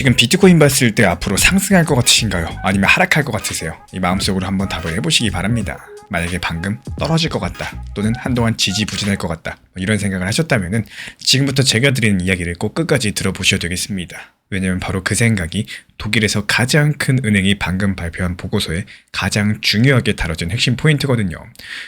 지금 비트코인 봤을 때 앞으로 상승할 것 같으신가요? 아니면 하락할 것 같으세요? 이 마음속으로 한번 답을 해보시기 바랍니다. 만약에 방금 떨어질 것 같다, 또는 한동안 지지부진할 것 같다, 이런 생각을 하셨다면 지금부터 제가 드리는 이야기를 꼭 끝까지 들어보셔야 되겠습니다. 왜냐면 바로 그 생각이 독일에서 가장 큰 은행이 방금 발표한 보고서에 가장 중요하게 다뤄진 핵심 포인트거든요.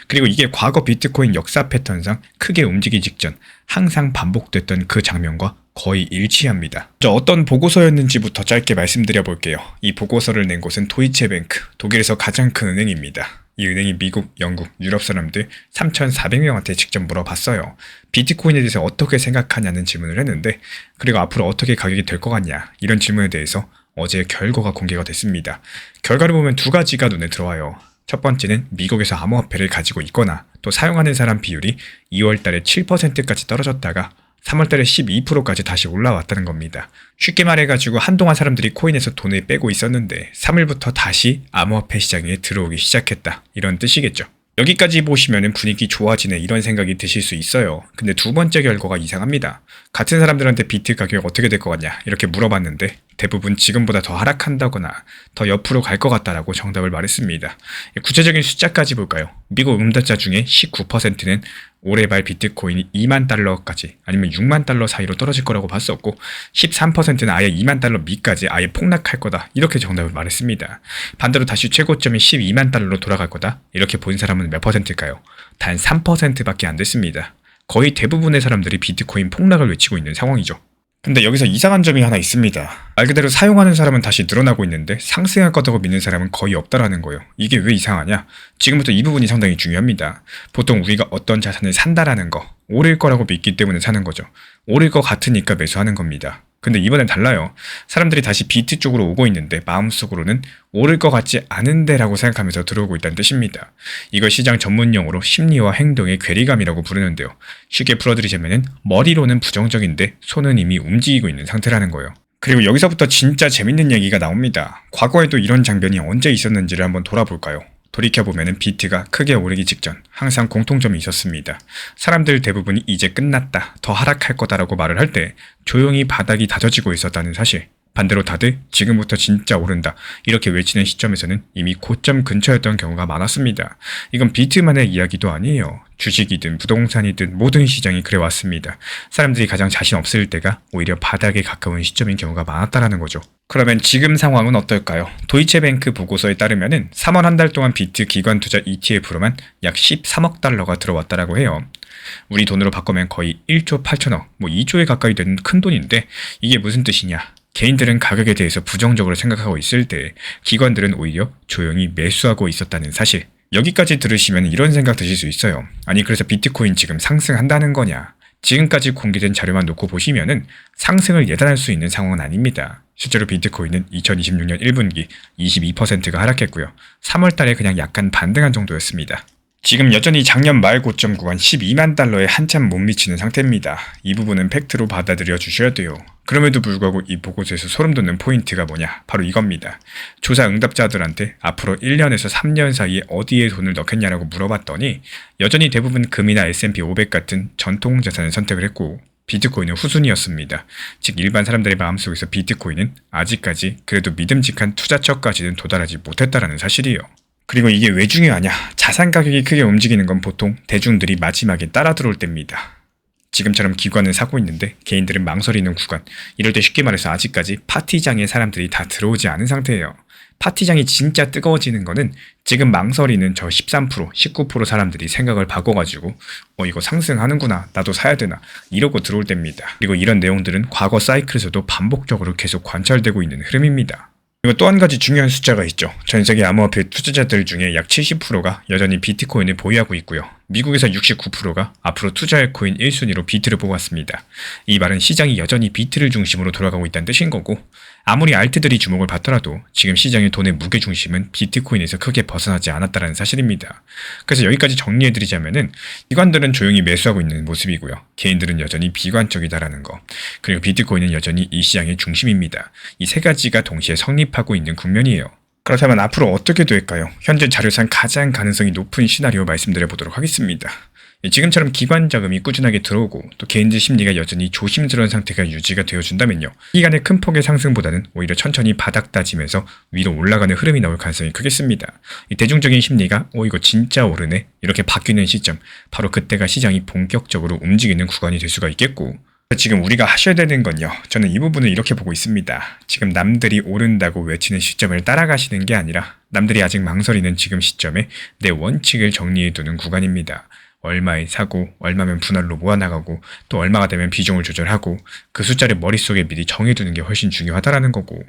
그리고 이게 과거 비트코인 역사 패턴상 크게 움직이기 직전 항상 반복됐던 그 장면과 거의 일치합니다. 어떤 보고서였는지부터 짧게 말씀드려 볼게요. 이 보고서를 낸 곳은 도이체뱅크, 독일에서 가장 큰 은행입니다. 이 은행이 미국, 영국, 유럽 사람들 3,400명한테 직접 물어봤어요. 비트코인에 대해서 어떻게 생각하냐는 질문을 했는데, 그리고 앞으로 어떻게 가격이 될 것 같냐, 이런 질문에 대해서 어제 결과가 공개가 됐습니다. 결과를 보면 두 가지가 눈에 들어와요. 첫 번째는 미국에서 암호화폐를 가지고 있거나 또 사용하는 사람 비율이 2월 달에 7%까지 떨어졌다가 3월 달에 12%까지 다시 올라왔다는 겁니다. 쉽게 말해가지고 한동안 사람들이 코인에서 돈을 빼고 있었는데 3일부터 다시 암호화폐 시장에 들어오기 시작했다, 이런 뜻이겠죠. 여기까지 보시면 분위기 좋아지네, 이런 생각이 드실 수 있어요. 근데 두 번째 결과가 이상합니다. 같은 사람들한테 비트 가격이 어떻게 될 것 같냐 이렇게 물어봤는데 대부분 지금보다 더 하락한다거나 더 옆으로 갈 것 같다라고 정답을 말했습니다. 구체적인 숫자까지 볼까요? 미국 응답자 중에 19%는 올해 말 비트코인이 2만 달러까지 아니면 6만 달러 사이로 떨어질 거라고 봤었고, 13%는 아예 2만 달러 미까지 아예 폭락할 거다, 이렇게 정답을 말했습니다. 반대로 다시 최고점이 12만 달러로 돌아갈 거다, 이렇게 본 사람은 몇 퍼센트일까요? 단 3%밖에 안 됐습니다. 거의 대부분의 사람들이 비트코인 폭락을 외치고 있는 상황이죠. 근데 여기서 이상한 점이 하나 있습니다. 말 그대로 사용하는 사람은 다시 늘어나고 있는데 상승할 거라고 믿는 사람은 거의 없다라는 거예요. 이게 왜 이상하냐? 지금부터 이 부분이 상당히 중요합니다. 보통 우리가 어떤 자산을 산다라는 거, 오를 거라고 믿기 때문에 사는 거죠. 오를 것 같으니까 매수하는 겁니다. 근데 이번엔 달라요. 사람들이 다시 비트 쪽으로 오고 있는데 마음속으로는 오를 것 같지 않은데 라고 생각하면서 들어오고 있다는 뜻입니다. 이걸 시장 전문용어로 심리와 행동의 괴리감이라고 부르는데요. 쉽게 풀어드리자면 머리로는 부정적인데 손은 이미 움직이고 있는 상태라는 거예요. 그리고 여기서부터 진짜 재밌는 얘기가 나옵니다. 과거에도 이런 장면이 언제 있었는지를 한번 돌아볼까요? 돌이켜보면 비트가 크게 오르기 직전 항상 공통점이 있었습니다. 사람들 대부분이 이제 끝났다, 더 하락할 거다라고 말을 할 때 조용히 바닥이 다져지고 있었다는 사실, 반대로 다들 지금부터 진짜 오른다 이렇게 외치는 시점에서는 이미 고점 근처였던 경우가 많았습니다. 이건 비트만의 이야기도 아니에요. 주식이든 부동산이든 모든 시장이 그래왔습니다. 사람들이 가장 자신 없을 때가 오히려 바닥에 가까운 시점인 경우가 많았다는 거죠. 그러면 지금 상황은 어떨까요? 도이체뱅크 보고서에 따르면 3월 한 달 동안 비트 기관 투자 ETF로만 약 13억 달러가 들어왔다라고 해요. 우리 돈으로 바꾸면 거의 1조 8천억, 2조에 가까이 되는 큰 돈인데, 이게 무슨 뜻이냐? 개인들은 가격에 대해서 부정적으로 생각하고 있을 때 기관들은 오히려 조용히 매수하고 있었다는 사실. 여기까지 들으시면 이런 생각 드실 수 있어요. 아니, 그래서 비트코인 지금 상승한다는 거냐? 지금까지 공개된 자료만 놓고 보시면은 상승을 예단할 수 있는 상황은 아닙니다. 실제로 비트코인은 2026년 1분기 22%가 하락했고요. 3월 달에 그냥 약간 반등한 정도였습니다. 지금 여전히 작년 말 고점 구간 12만 달러에 한참 못 미치는 상태입니다. 이 부분은 팩트로 받아들여 주셔야 돼요. 그럼에도 불구하고 이 보고서에서 소름 돋는 포인트가 뭐냐? 바로 이겁니다. 조사 응답자들한테 앞으로 1년에서 3년 사이에 어디에 돈을 넣겠냐라고 물어봤더니 여전히 대부분 금이나 S&P 500 같은 전통 자산을 선택을 했고, 비트코인은 후순위였습니다. 즉 일반 사람들의 마음속에서 비트코인은 아직까지 그래도 믿음직한 투자처까지는 도달하지 못했다라는 사실이에요. 그리고 이게 왜 중요하냐? 자산 가격이 크게 움직이는 건 보통 대중들이 마지막에 따라 들어올 때입니다. 지금처럼 기관은 사고 있는데 개인들은 망설이는 구간, 이럴 때 쉽게 말해서 아직까지 파티장에 사람들이 다 들어오지 않은 상태예요. 파티장이 진짜 뜨거워지는 거는 지금 망설이는 저 13%, 19% 사람들이 생각을 바꿔가지고 이거 상승하는구나, 나도 사야 되나, 이러고 들어올 때입니다. 그리고 이런 내용들은 과거 사이클에서도 반복적으로 계속 관찰되고 있는 흐름입니다. 그리고 또 한 가지 중요한 숫자가 있죠. 전 세계 암호화폐 투자자들 중에 약 70%가 여전히 비트코인을 보유하고 있고요. 미국에서 69%가 앞으로 투자할 코인 1순위로 비트를 뽑았습니다. 이 말은 시장이 여전히 비트를 중심으로 돌아가고 있다는 뜻인 거고, 아무리 알트들이 주목을 받더라도 지금 시장의 돈의 무게중심은 비트코인에서 크게 벗어나지 않았다는 사실입니다. 그래서 여기까지 정리해드리자면은 기관들은 조용히 매수하고 있는 모습이고요. 개인들은 여전히 비관적이다라는 거. 그리고 비트코인은 여전히 이 시장의 중심입니다. 이 세 가지가 동시에 성립하고 있는 국면이에요. 그렇다면 앞으로 어떻게 될까요? 현재 자료상 가장 가능성이 높은 시나리오 말씀드려 보도록 하겠습니다. 지금처럼 기관 자금이 꾸준하게 들어오고 또 개인들 심리가 여전히 조심스러운 상태가 유지가 되어준다면요. 기간의 큰 폭의 상승보다는 오히려 천천히 바닥 다지면서 위로 올라가는 흐름이 나올 가능성이 크겠습니다. 이 대중적인 심리가 이거 진짜 오르네 이렇게 바뀌는 시점, 바로 그때가 시장이 본격적으로 움직이는 구간이 될 수가 있겠고, 지금 우리가 하셔야 되는 건요, 저는 이 부분을 이렇게 보고 있습니다. 지금 남들이 오른다고 외치는 시점을 따라가시는 게 아니라 남들이 아직 망설이는 지금 시점에 내 원칙을 정리해두는 구간입니다. 얼마에 사고 얼마면 분할로 모아나가고 또 얼마가 되면 비중을 조절하고 그 숫자를 머릿속에 미리 정해두는 게 훨씬 중요하다라는 거고,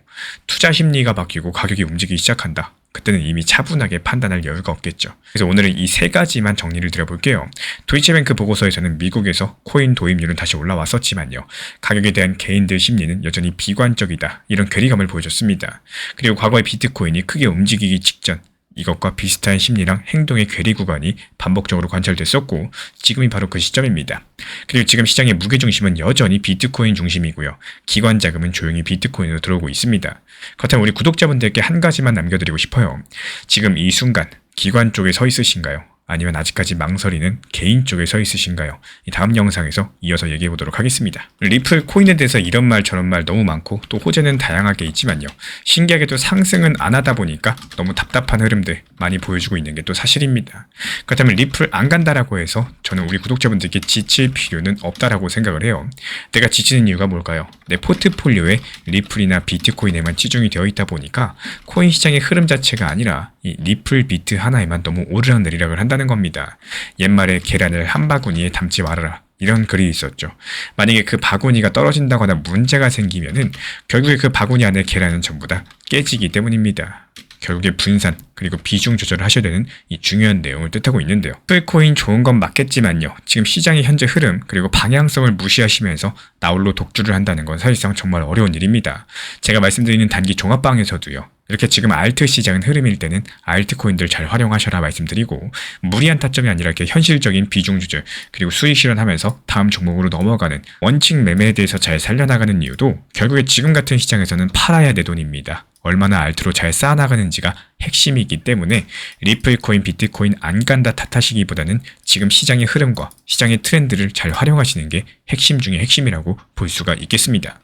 투자 심리가 바뀌고 가격이 움직이기 시작한다. 그때는 이미 차분하게 판단할 여유가 없겠죠. 그래서 오늘은 이 세 가지만 정리를 드려볼게요. 도이치뱅크 보고서에서는 미국에서 코인 도입률은 다시 올라왔었지만요, 가격에 대한 개인들 심리는 여전히 비관적이다, 이런 괴리감을 보여줬습니다. 그리고 과거에 비트코인이 크게 움직이기 직전 이것과 비슷한 심리랑 행동의 괴리 구간이 반복적으로 관찰됐었고, 지금이 바로 그 시점입니다. 그리고 지금 시장의 무게중심은 여전히 비트코인 중심이고요. 기관 자금은 조용히 비트코인으로 들어오고 있습니다. 그렇다면 우리 구독자분들께 한 가지만 남겨드리고 싶어요. 지금 이 순간 기관 쪽에 서 있으신가요? 아니면 아직까지 망설이는 개인 쪽에 서 있으신가요? 이 다음 영상에서 이어서 얘기해 보도록 하겠습니다. 리플 코인에 대해서 이런 말 저런 말 너무 많고 또 호재는 다양하게 있지만요, 신기하게도 상승은 안 하다 보니까 너무 답답한 흐름들 많이 보여주고 있는 게 또 사실입니다. 그렇다면 리플 안 간다라고 해서 저는 우리 구독자분들께 지칠 필요는 없다라고 생각을 해요. 내가 지치는 이유가 뭘까요? 내 포트폴리오에 리플이나 비트코인에만 치중이 되어 있다 보니까 코인 시장의 흐름 자체가 아니라 이 리플 비트 하나에만 너무 오르락내리락을 한다는 겁니다. 옛말에 계란을 한 바구니에 담지 말아라, 이런 글이 있었죠. 만약에 그 바구니가 떨어진다거나 문제가 생기면은 결국에 그 바구니 안에 계란은 전부 다 깨지기 때문입니다. 결국에 분산 그리고 비중 조절을 하셔야 되는 이 중요한 내용을 뜻하고 있는데요. 풀코인 좋은 건 맞겠지만요, 지금 시장의 현재 흐름 그리고 방향성을 무시하시면서 나홀로 독주를 한다는 건 사실상 정말 어려운 일입니다. 제가 말씀드리는 단기 종합방에서도요, 이렇게 지금 알트 시장은 흐름일 때는 알트코인들 잘 활용하셔라 말씀드리고, 무리한 타점이 아니라 이렇게 현실적인 비중 조절 그리고 수익 실현하면서 다음 종목으로 넘어가는 원칙 매매에 대해서 잘 살려나가는 이유도 결국에 지금 같은 시장에서는 팔아야 내 돈입니다. 얼마나 알트로 잘 쌓아나가는지가 핵심이기 때문에 리플 코인, 비트코인 안 간다 탓하시기보다는 지금 시장의 흐름과 시장의 트렌드를 잘 활용하시는 게 핵심 중에 핵심이라고 볼 수가 있겠습니다.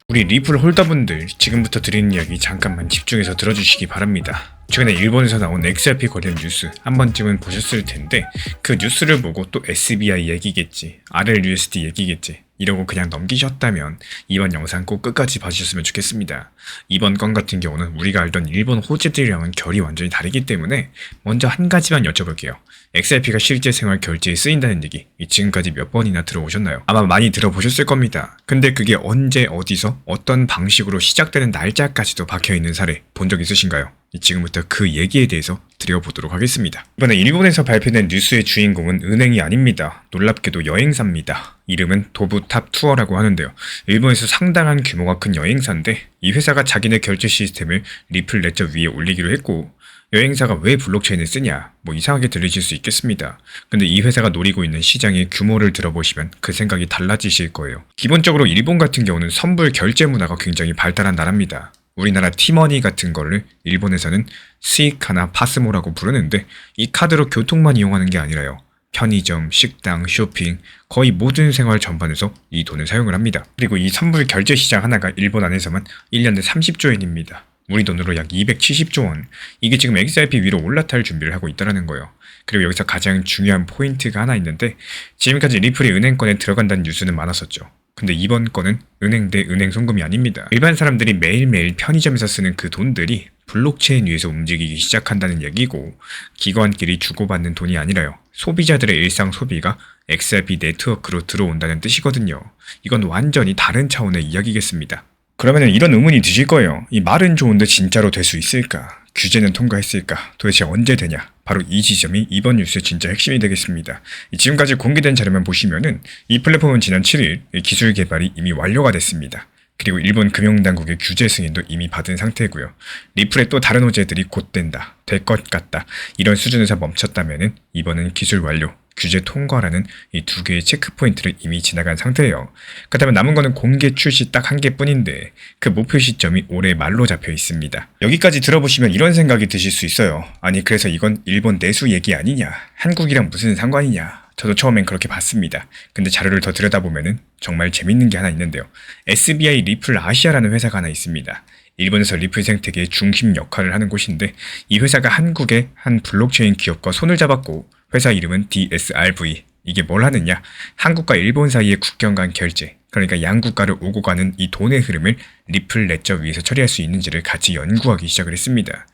우리 리플 홀더분들, 지금부터 드리는 이야기 잠깐만 집중해서 들어주시기 바랍니다. 최근에 일본에서 나온 XRP 관련 뉴스 한 번쯤은 보셨을 텐데, 그 뉴스를 보고 또 SBI 얘기겠지, RLUSD 얘기겠지 이러고 그냥 넘기셨다면 이번 영상 꼭 끝까지 봐주셨으면 좋겠습니다. 이번 건 같은 경우는 우리가 알던 일본 호재들이랑은 결이 완전히 다르기 때문에 먼저 한 가지만 여쭤볼게요. XRP가 실제 생활 결제에 쓰인다는 얘기 지금까지 몇 번이나 들어오셨나요? 아마 많이 들어보셨을 겁니다. 근데 그게 언제 어디서 어떤 방식으로 시작되는 날짜까지도 박혀있는 사례 본 적 있으신가요? 지금부터 그 얘기에 대해서 드려보도록 하겠습니다. 이번에 일본에서 발표된 뉴스의 주인공은 은행이 아닙니다. 놀랍게도 여행사입니다. 이름은 도부탑 투어라고 하는데요. 일본에서 상당한 규모가 큰 여행사인데 이 회사가 자기네 결제 시스템을 리플 레저 위에 올리기로 했고, 여행사가 왜 블록체인을 쓰냐? 이상하게 들리실 수 있겠습니다. 근데 이 회사가 노리고 있는 시장의 규모를 들어보시면 그 생각이 달라지실 거예요. 기본적으로 일본 같은 경우는 선불 결제 문화가 굉장히 발달한 나라입니다. 우리나라 티머니 같은 거를 일본에서는 스이카나 파스모라고 부르는데, 이 카드로 교통만 이용하는 게 아니라요, 편의점, 식당, 쇼핑, 거의 모든 생활 전반에서 이 돈을 사용을 합니다. 그리고 이 선불 결제 시장 하나가 일본 안에서만 1년에 30조 엔입니다. 우리 돈으로 약 270조 원. 이게 지금 XRP 위로 올라탈 준비를 하고 있다는 거예요. 그리고 여기서 가장 중요한 포인트가 하나 있는데, 지금까지 리플이 은행권에 들어간다는 뉴스는 많았었죠. 근데 이번 건은 은행 대 은행 송금이 아닙니다. 일반 사람들이 매일매일 편의점에서 쓰는 그 돈들이 블록체인 위에서 움직이기 시작한다는 얘기고, 기관끼리 주고받는 돈이 아니라요, 소비자들의 일상 소비가 XRP 네트워크로 들어온다는 뜻이거든요. 이건 완전히 다른 차원의 이야기겠습니다. 그러면 이런 의문이 드실 거예요. 이 말은 좋은데 진짜로 될 수 있을까? 규제는 통과했을까? 도대체 언제 되냐? 바로 이 지점이 이번 뉴스의 진짜 핵심이 되겠습니다. 지금까지 공개된 자료만 보시면은 이 플랫폼은 지난 7일 기술 개발이 이미 완료가 됐습니다. 그리고 일본 금융당국의 규제 승인도 이미 받은 상태고요. 리플의 또 다른 호재들이 곧 된다, 될 것 같다, 이런 수준에서 멈췄다면은 이번은 기술 완료, 규제 통과라는 이 두 개의 체크포인트를 이미 지나간 상태예요. 그렇다면 남은 거는 공개 출시 딱 한 개뿐인데 그 목표 시점이 올해 말로 잡혀 있습니다. 여기까지 들어보시면 이런 생각이 드실 수 있어요. 아니 그래서 이건 일본 내수 얘기 아니냐? 한국이랑 무슨 상관이냐? 저도 처음엔 그렇게 봤습니다. 근데 자료를 더 들여다보면은 정말 재밌는 게 하나 있는데요. SBI 리플 아시아라는 회사가 하나 있습니다. 일본에서 리플 생태계의 중심 역할을 하는 곳인데 이 회사가 한국의 한 블록체인 기업과 손을 잡았고 회사 이름은 DSRV. 이게 뭘 하느냐? 한국과 일본 사이의 국경 간 결제, 그러니까 양국가를 오고 가는 이 돈의 흐름을 리플 레저 위에서 처리할 수 있는지를 같이 연구하기 시작을 했습니다.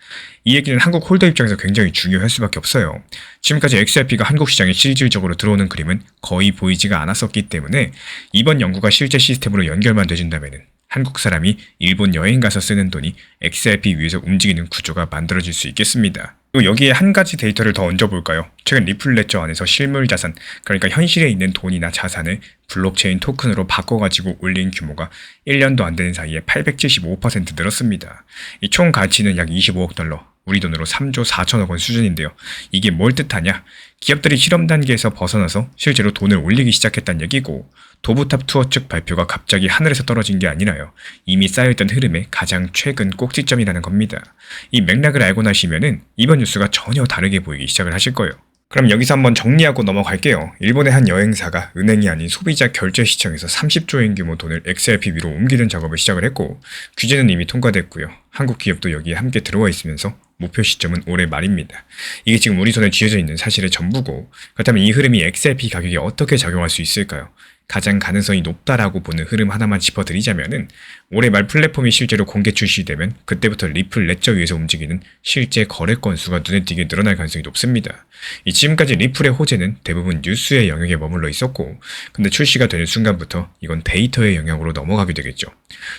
이 얘기는 한국 홀더 입장에서 굉장히 중요할 수밖에 없어요. 지금까지 XRP가 한국 시장에 실질적으로 들어오는 그림은 거의 보이지가 않았었기 때문에 이번 연구가 실제 시스템으로 연결만 돼준다면은 한국 사람이 일본 여행 가서 쓰는 돈이 XRP 위에서 움직이는 구조가 만들어질 수 있겠습니다. 또 여기에 한 가지 데이터를 더 얹어볼까요? 최근 리플 레저 안에서 실물 자산, 그러니까 현실에 있는 돈이나 자산을 블록체인 토큰으로 바꿔가지고 올린 규모가 1년도 안 되는 사이에 875% 늘었습니다. 이 총 가치는 약 25억 달러, 우리 돈으로 3조 4천억 원 수준인데요. 이게 뭘 뜻하냐? 기업들이 실험 단계에서 벗어나서 실제로 돈을 올리기 시작했다는 얘기고, 도브탑 투어 측 발표가 갑자기 하늘에서 떨어진 게 아니라요. 이미 쌓여있던 흐름의 가장 최근 꼭지점이라는 겁니다. 이 맥락을 알고 나시면은 이번 뉴스가 전혀 다르게 보이기 시작을 하실 거예요. 그럼 여기서 한번 정리하고 넘어갈게요. 일본의 한 여행사가 은행이 아닌 소비자 결제 시장에서 30조엔 규모 돈을 XRP 위로 옮기는 작업을 시작을 했고, 규제는 이미 통과됐고요. 한국 기업도 여기에 함께 들어와 있으면서 목표 시점은 올해 말입니다. 이게 지금 우리 손에 쥐어져 있는 사실의 전부고, 그렇다면 이 흐름이 XRP 가격에 어떻게 작용할 수 있을까요? 가장 가능성이 높다라고 보는 흐름 하나만 짚어드리자면은 올해 말 플랫폼이 실제로 공개 출시되면 그때부터 리플 레저 위에서 움직이는 실제 거래 건수가 눈에 띄게 늘어날 가능성이 높습니다. 지금까지 리플의 호재는 대부분 뉴스의 영역에 머물러 있었고, 근데 출시가 되는 순간부터 이건 데이터의 영역으로 넘어가게 되겠죠.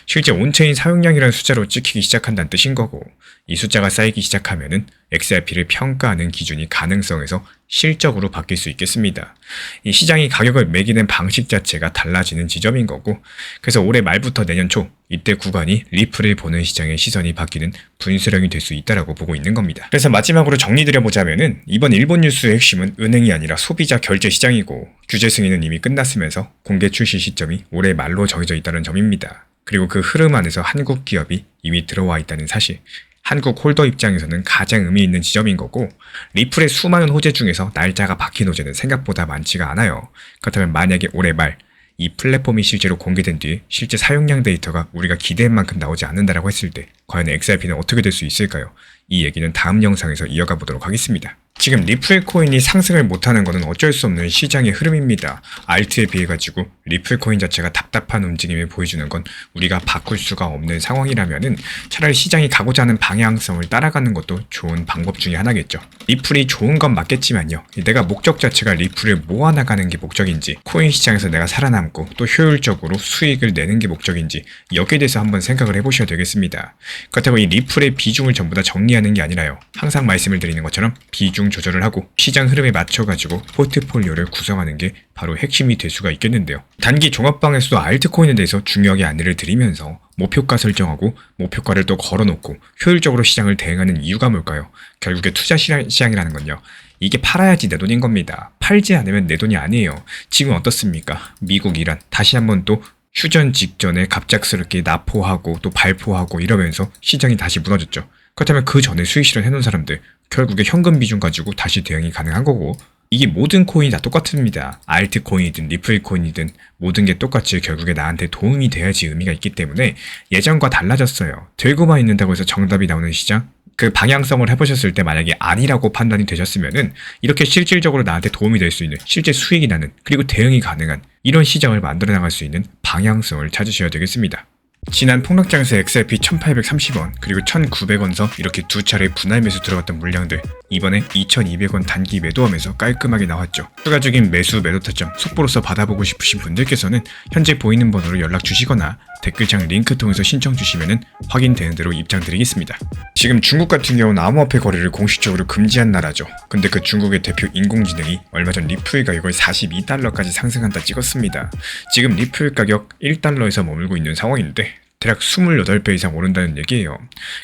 실제 온체인 사용량이라는 숫자로 찍히기 시작한다는 뜻인 거고, 이 숫자가 쌓이기 시작하면은 XRP를 평가하는 기준이 가능성에서 실적으로 바뀔 수 있겠습니다. 이 시장이 가격을 매기는 방식 자체가 달라지는 지점인 거고, 그래서 올해 말부터 내년 초 이때 구간이 리플을 보는 시장의 시선이 바뀌는 분수령이 될 수 있다라고 보고 있는 겁니다. 그래서 마지막으로 정리드려보자면은 이번 일본 뉴스의 핵심은 은행이 아니라 소비자 결제 시장이고, 규제 승인은 이미 끝났으면서 공개 출시 시점이 올해 말로 정해져 있다는 점입니다. 그리고 그 흐름 안에서 한국 기업이 이미 들어와 있다는 사실, 한국 홀더 입장에서는 가장 의미 있는 지점인 거고, 리플의 수많은 호재 중에서 날짜가 박힌 호재는 생각보다 많지가 않아요. 그렇다면 만약에 올해 말 이 플랫폼이 실제로 공개된 뒤에 실제 사용량 데이터가 우리가 기대한 만큼 나오지 않는다라고 했을 때 과연 XRP는 어떻게 될 수 있을까요? 이 얘기는 다음 영상에서 이어가 보도록 하겠습니다. 지금 리플 코인이 상승을 못하는 것은 어쩔 수 없는 시장의 흐름입니다. 알트에 비해 가지고 리플 코인 자체가 답답한 움직임을 보여주는 건 우리가 바꿀 수가 없는 상황이라면은 차라리 시장이 가고자 하는 방향성을 따라가는 것도 좋은 방법 중에 하나겠죠. 리플이 좋은 건 맞겠지만요. 내가 목적 자체가 리플을 모아나가는 게 목적인지, 코인 시장에서 내가 살아남고 또 효율적으로 수익을 내는 게 목적인지, 여기에 대해서 한번 생각을 해보셔야 되겠습니다. 그렇다고 이 리플의 비중을 전부 다 정리하는 게 아니라요. 항상 말씀을 드리는 것처럼 비중 조절을 하고 시장 흐름에 맞춰가지고 포트폴리오를 구성하는 게 바로 핵심이 될 수가 있겠는데요. 단기 종합방에서도 알트코인에 대해서 중요하게 안내를 드리면서 목표가 설정하고 목표가를 또 걸어놓고 효율적으로 시장을 대응하는 이유가 뭘까요? 결국에 투자 시장이라는 건요, 이게 팔아야지 내 돈인 겁니다. 팔지 않으면 내 돈이 아니에요. 지금 어떻습니까? 미국, 이란 다시 한번 또 휴전 직전에 갑작스럽게 납포하고 또 발포하고 이러면서 시장이 다시 무너졌죠. 그렇다면 그 전에 수익 실현해놓은 사람들 결국에 현금 비중 가지고 다시 대응이 가능한 거고, 이게 모든 코인이 다 똑같습니다. 알트코인이든 리플코인이든 모든 게 똑같이 결국에 나한테 도움이 돼야지 의미가 있기 때문에 예전과 달라졌어요. 들고만 있는다고 해서 정답이 나오는 시장? 그 방향성을 해보셨을 때 만약에 아니라고 판단이 되셨으면은 이렇게 실질적으로 나한테 도움이 될 수 있는, 실제 수익이 나는, 그리고 대응이 가능한 이런 시장을 만들어 나갈 수 있는 방향성을 찾으셔야 되겠습니다. 지난 폭락장에서 XRP 1830원 그리고 1900원서 이렇게 두 차례 분할 매수 들어갔던 물량들, 이번에 2200원 단기 매도하면서 깔끔하게 나왔죠. 추가적인 매수 매도 타점 속보로서 받아보고 싶으신 분들께서는 현재 보이는 번호로 연락 주시거나 댓글창 링크 통해서 신청 주시면 확인되는 대로 입장 드리겠습니다. 지금 중국 같은 경우는 암호화폐 거래를 공식적으로 금지한 나라죠. 근데 그 중국의 대표 인공지능이 얼마 전 리플 가격을 42달러까지 상승한다 찍었습니다. 지금 리플 가격 1달러에서 머물고 있는 상황인데 대략 28배 이상 오른다는 얘기예요.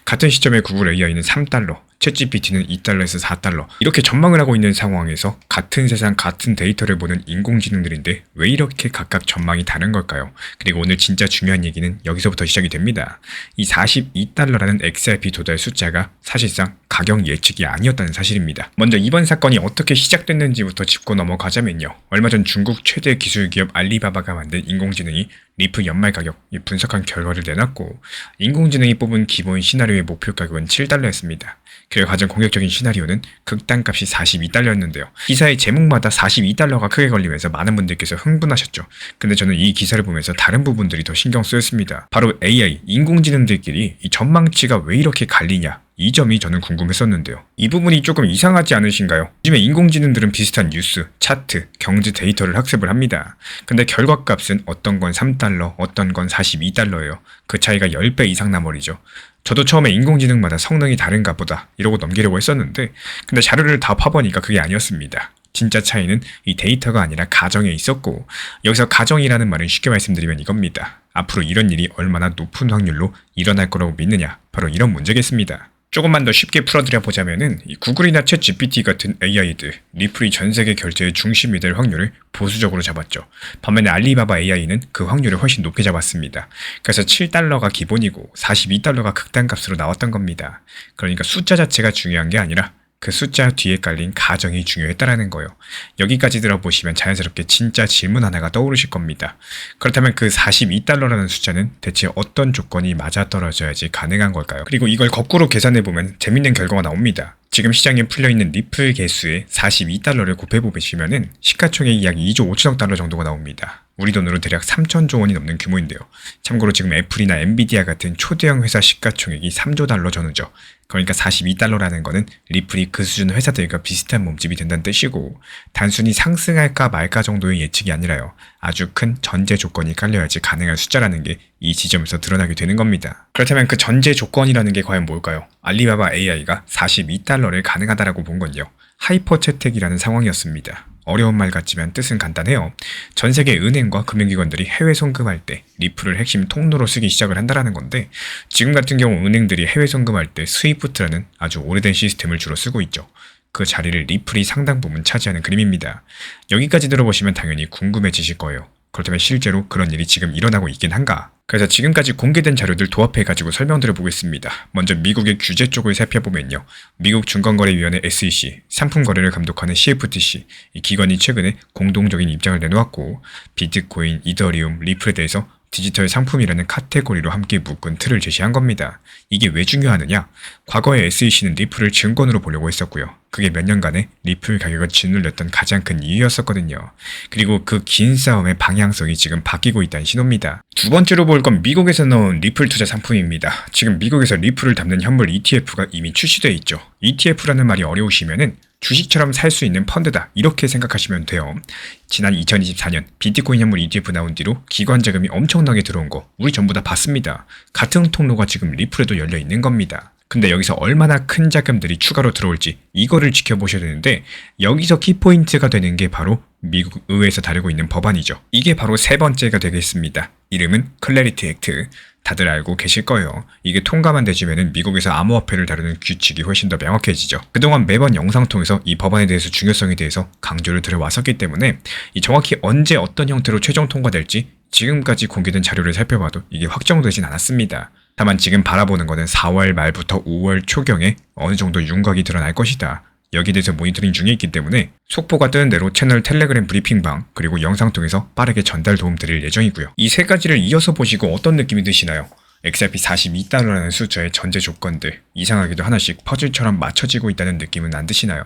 같은 시점에 구글 AI는 3달러, 챗GPT는 2달러에서 4달러 이렇게 전망을 하고 있는 상황에서 같은 세상 같은 데이터를 보는 인공지능들인데 왜 이렇게 각각 전망이 다른 걸까요? 그리고 오늘 진짜 중요한 얘기는 여기서부터 시작이 됩니다. 이 42달러라는 XRP 도달 숫자가 사실상 가격 예측이 아니었다는 사실입니다. 먼저 이번 사건이 어떻게 시작됐는지부터 짚고 넘어가자면요. 얼마 전 중국 최대 기술 기업 알리바바가 만든 인공지능이 리플 연말 가격 분석한 결과를 내놨고 인공지능이 뽑은 기본 시나리오의 목표 가격은 7달러였습니다. 그리고 가장 공격적인 시나리오는 극단값이 42달러였는데요. 기사의 제목마다 42달러가 크게 걸리면서 많은 분들께서 흥분하셨죠. 근데 저는 이 기사를 보면서 다른 부분들이 더 신경 쓰였습니다. 바로 AI, 인공지능들끼리 이 전망치가 왜 이렇게 갈리냐, 이 점이 저는 궁금했었는데요. 이 부분이 조금 이상하지 않으신가요? 요즘에 인공지능들은 비슷한 뉴스, 차트, 경제 데이터를 학습을 합니다. 근데 결과값은 어떤 건 3달러, 어떤 건 42달러예요. 그 차이가 10배 이상 나버리죠. 저도 처음에 인공지능마다 성능이 다른가 보다 이러고 넘기려고 했었는데 근데 자료를 다 파보니까 그게 아니었습니다. 진짜 차이는 이 데이터가 아니라 가정에 있었고 여기서 가정이라는 말은 쉽게 말씀드리면 이겁니다. 앞으로 이런 일이 얼마나 높은 확률로 일어날 거라고 믿느냐, 바로 이런 문제겠습니다. 조금만 더 쉽게 풀어드려 보자면은 이 구글이나 챗 GPT 같은 AI들, 리플이 전 세계 결제의 중심이 될 확률을 보수적으로 잡았죠. 반면에 알리바바 AI는 그 확률을 훨씬 높게 잡았습니다. 그래서 7달러가 기본이고 42달러가 극단값으로 나왔던 겁니다. 그러니까 숫자 자체가 중요한 게 아니라 그 숫자 뒤에 깔린 가정이 중요했다라는 거예요. 여기까지 들어보시면 자연스럽게 진짜 질문 하나가 떠오르실 겁니다. 그렇다면 그 42달러라는 숫자는 대체 어떤 조건이 맞아떨어져야지 가능한 걸까요? 그리고 이걸 거꾸로 계산해보면 재밌는 결과가 나옵니다. 지금 시장에 풀려있는 리플 개수에 42달러를 곱해보시면은 시가총액이 약 2조 5천억 달러 정도가 나옵니다. 우리 돈으로 대략 3천조 원이 넘는 규모인데요. 참고로 지금 애플이나 엔비디아 같은 초대형 회사 시가총액이 3조 달러 전후죠. 그러니까 42달러라는 거는 리플이 그 수준 회사들과 비슷한 몸집이 된다는 뜻이고 단순히 상승할까 말까 정도의 예측이 아니라요. 아주 큰 전제 조건이 깔려야지 가능한 숫자라는 게 이 지점에서 드러나게 되는 겁니다. 그렇다면 그 전제 조건이라는 게 과연 뭘까요? 알리바바 AI가 42달러를 가능하다라고 본 건요. 하이퍼 채택이라는 상황이었습니다. 어려운 말 같지만 뜻은 간단해요. 전 세계 은행과 금융기관들이 해외 송금할 때 리플을 핵심 통로로 쓰기 시작을 한다라는 건데 지금 같은 경우 은행들이 해외 송금할 때 스위프트라는 아주 오래된 시스템을 주로 쓰고 있죠. 그 자리를 리플이 상당 부분 차지하는 그림입니다. 여기까지 들어보시면 당연히 궁금해지실 거예요. 그렇다면 실제로 그런 일이 지금 일어나고 있긴 한가? 그래서 지금까지 공개된 자료들 도합해가지고 설명드려 보겠습니다. 먼저 미국의 규제 쪽을 살펴보면요. 미국 증권거래위원회 SEC, 상품거래를 감독하는 CFTC, 이 기관이 최근에 공동적인 입장을 내놓았고 비트코인, 이더리움, 리플에 대해서 디지털 상품이라는 카테고리로 함께 묶은 틀을 제시한 겁니다. 이게 왜 중요하느냐? 과거에 SEC는 리플을 증권으로 보려고 했었고요. 그게 몇 년간의 리플 가격을 짓눌렸던 가장 큰 이유였었거든요. 그리고 그 긴 싸움의 방향성이 지금 바뀌고 있다는 신호입니다. 두 번째로 볼 건 미국에서 나온 리플 투자 상품입니다. 지금 미국에서 리플을 담는 현물 ETF가 이미 출시되어 있죠. ETF라는 말이 어려우시면은 주식처럼 살 수 있는 펀드다 이렇게 생각하시면 돼요. 지난 2024년 비트코인 현물 ETF 나온 뒤로 기관 자금이 엄청나게 들어온 거 우리 전부 다 봤습니다. 같은 통로가 지금 리플에도 열려 있는 겁니다. 근데 여기서 얼마나 큰 자금들이 추가로 들어올지 이거를 지켜보셔야 되는데 여기서 키포인트가 되는 게 바로 미국 의회에서 다루고 있는 법안이죠. 이게 바로 세 번째가 되겠습니다. 이름은 클래리티 액트. 다들 알고 계실 거예요. 이게 통과만 되지면은 미국에서 암호화폐를 다루는 규칙이 훨씬 더 명확해지죠. 그동안 매번 영상 통해서 이 법안에 대해서 중요성에 대해서 강조를 드려왔었기 때문에 이 정확히 언제 어떤 형태로 최종 통과될지 지금까지 공개된 자료를 살펴봐도 이게 확정되진 않았습니다. 다만 지금 바라보는 것은 4월 말부터 5월 초경에 어느 정도 윤곽이 드러날 것이다. 여기에 대해서 모니터링 중에 있기 때문에 속보가 뜨는 대로 채널 텔레그램 브리핑방 그리고 영상 통해서 빠르게 전달 도움 드릴 예정이고요. 이 세 가지를 이어서 보시고 어떤 느낌이 드시나요? XRP 42달러라는 숫자의 전제 조건들 이상하게도 하나씩 퍼즐처럼 맞춰지고 있다는 느낌은 안 드시나요?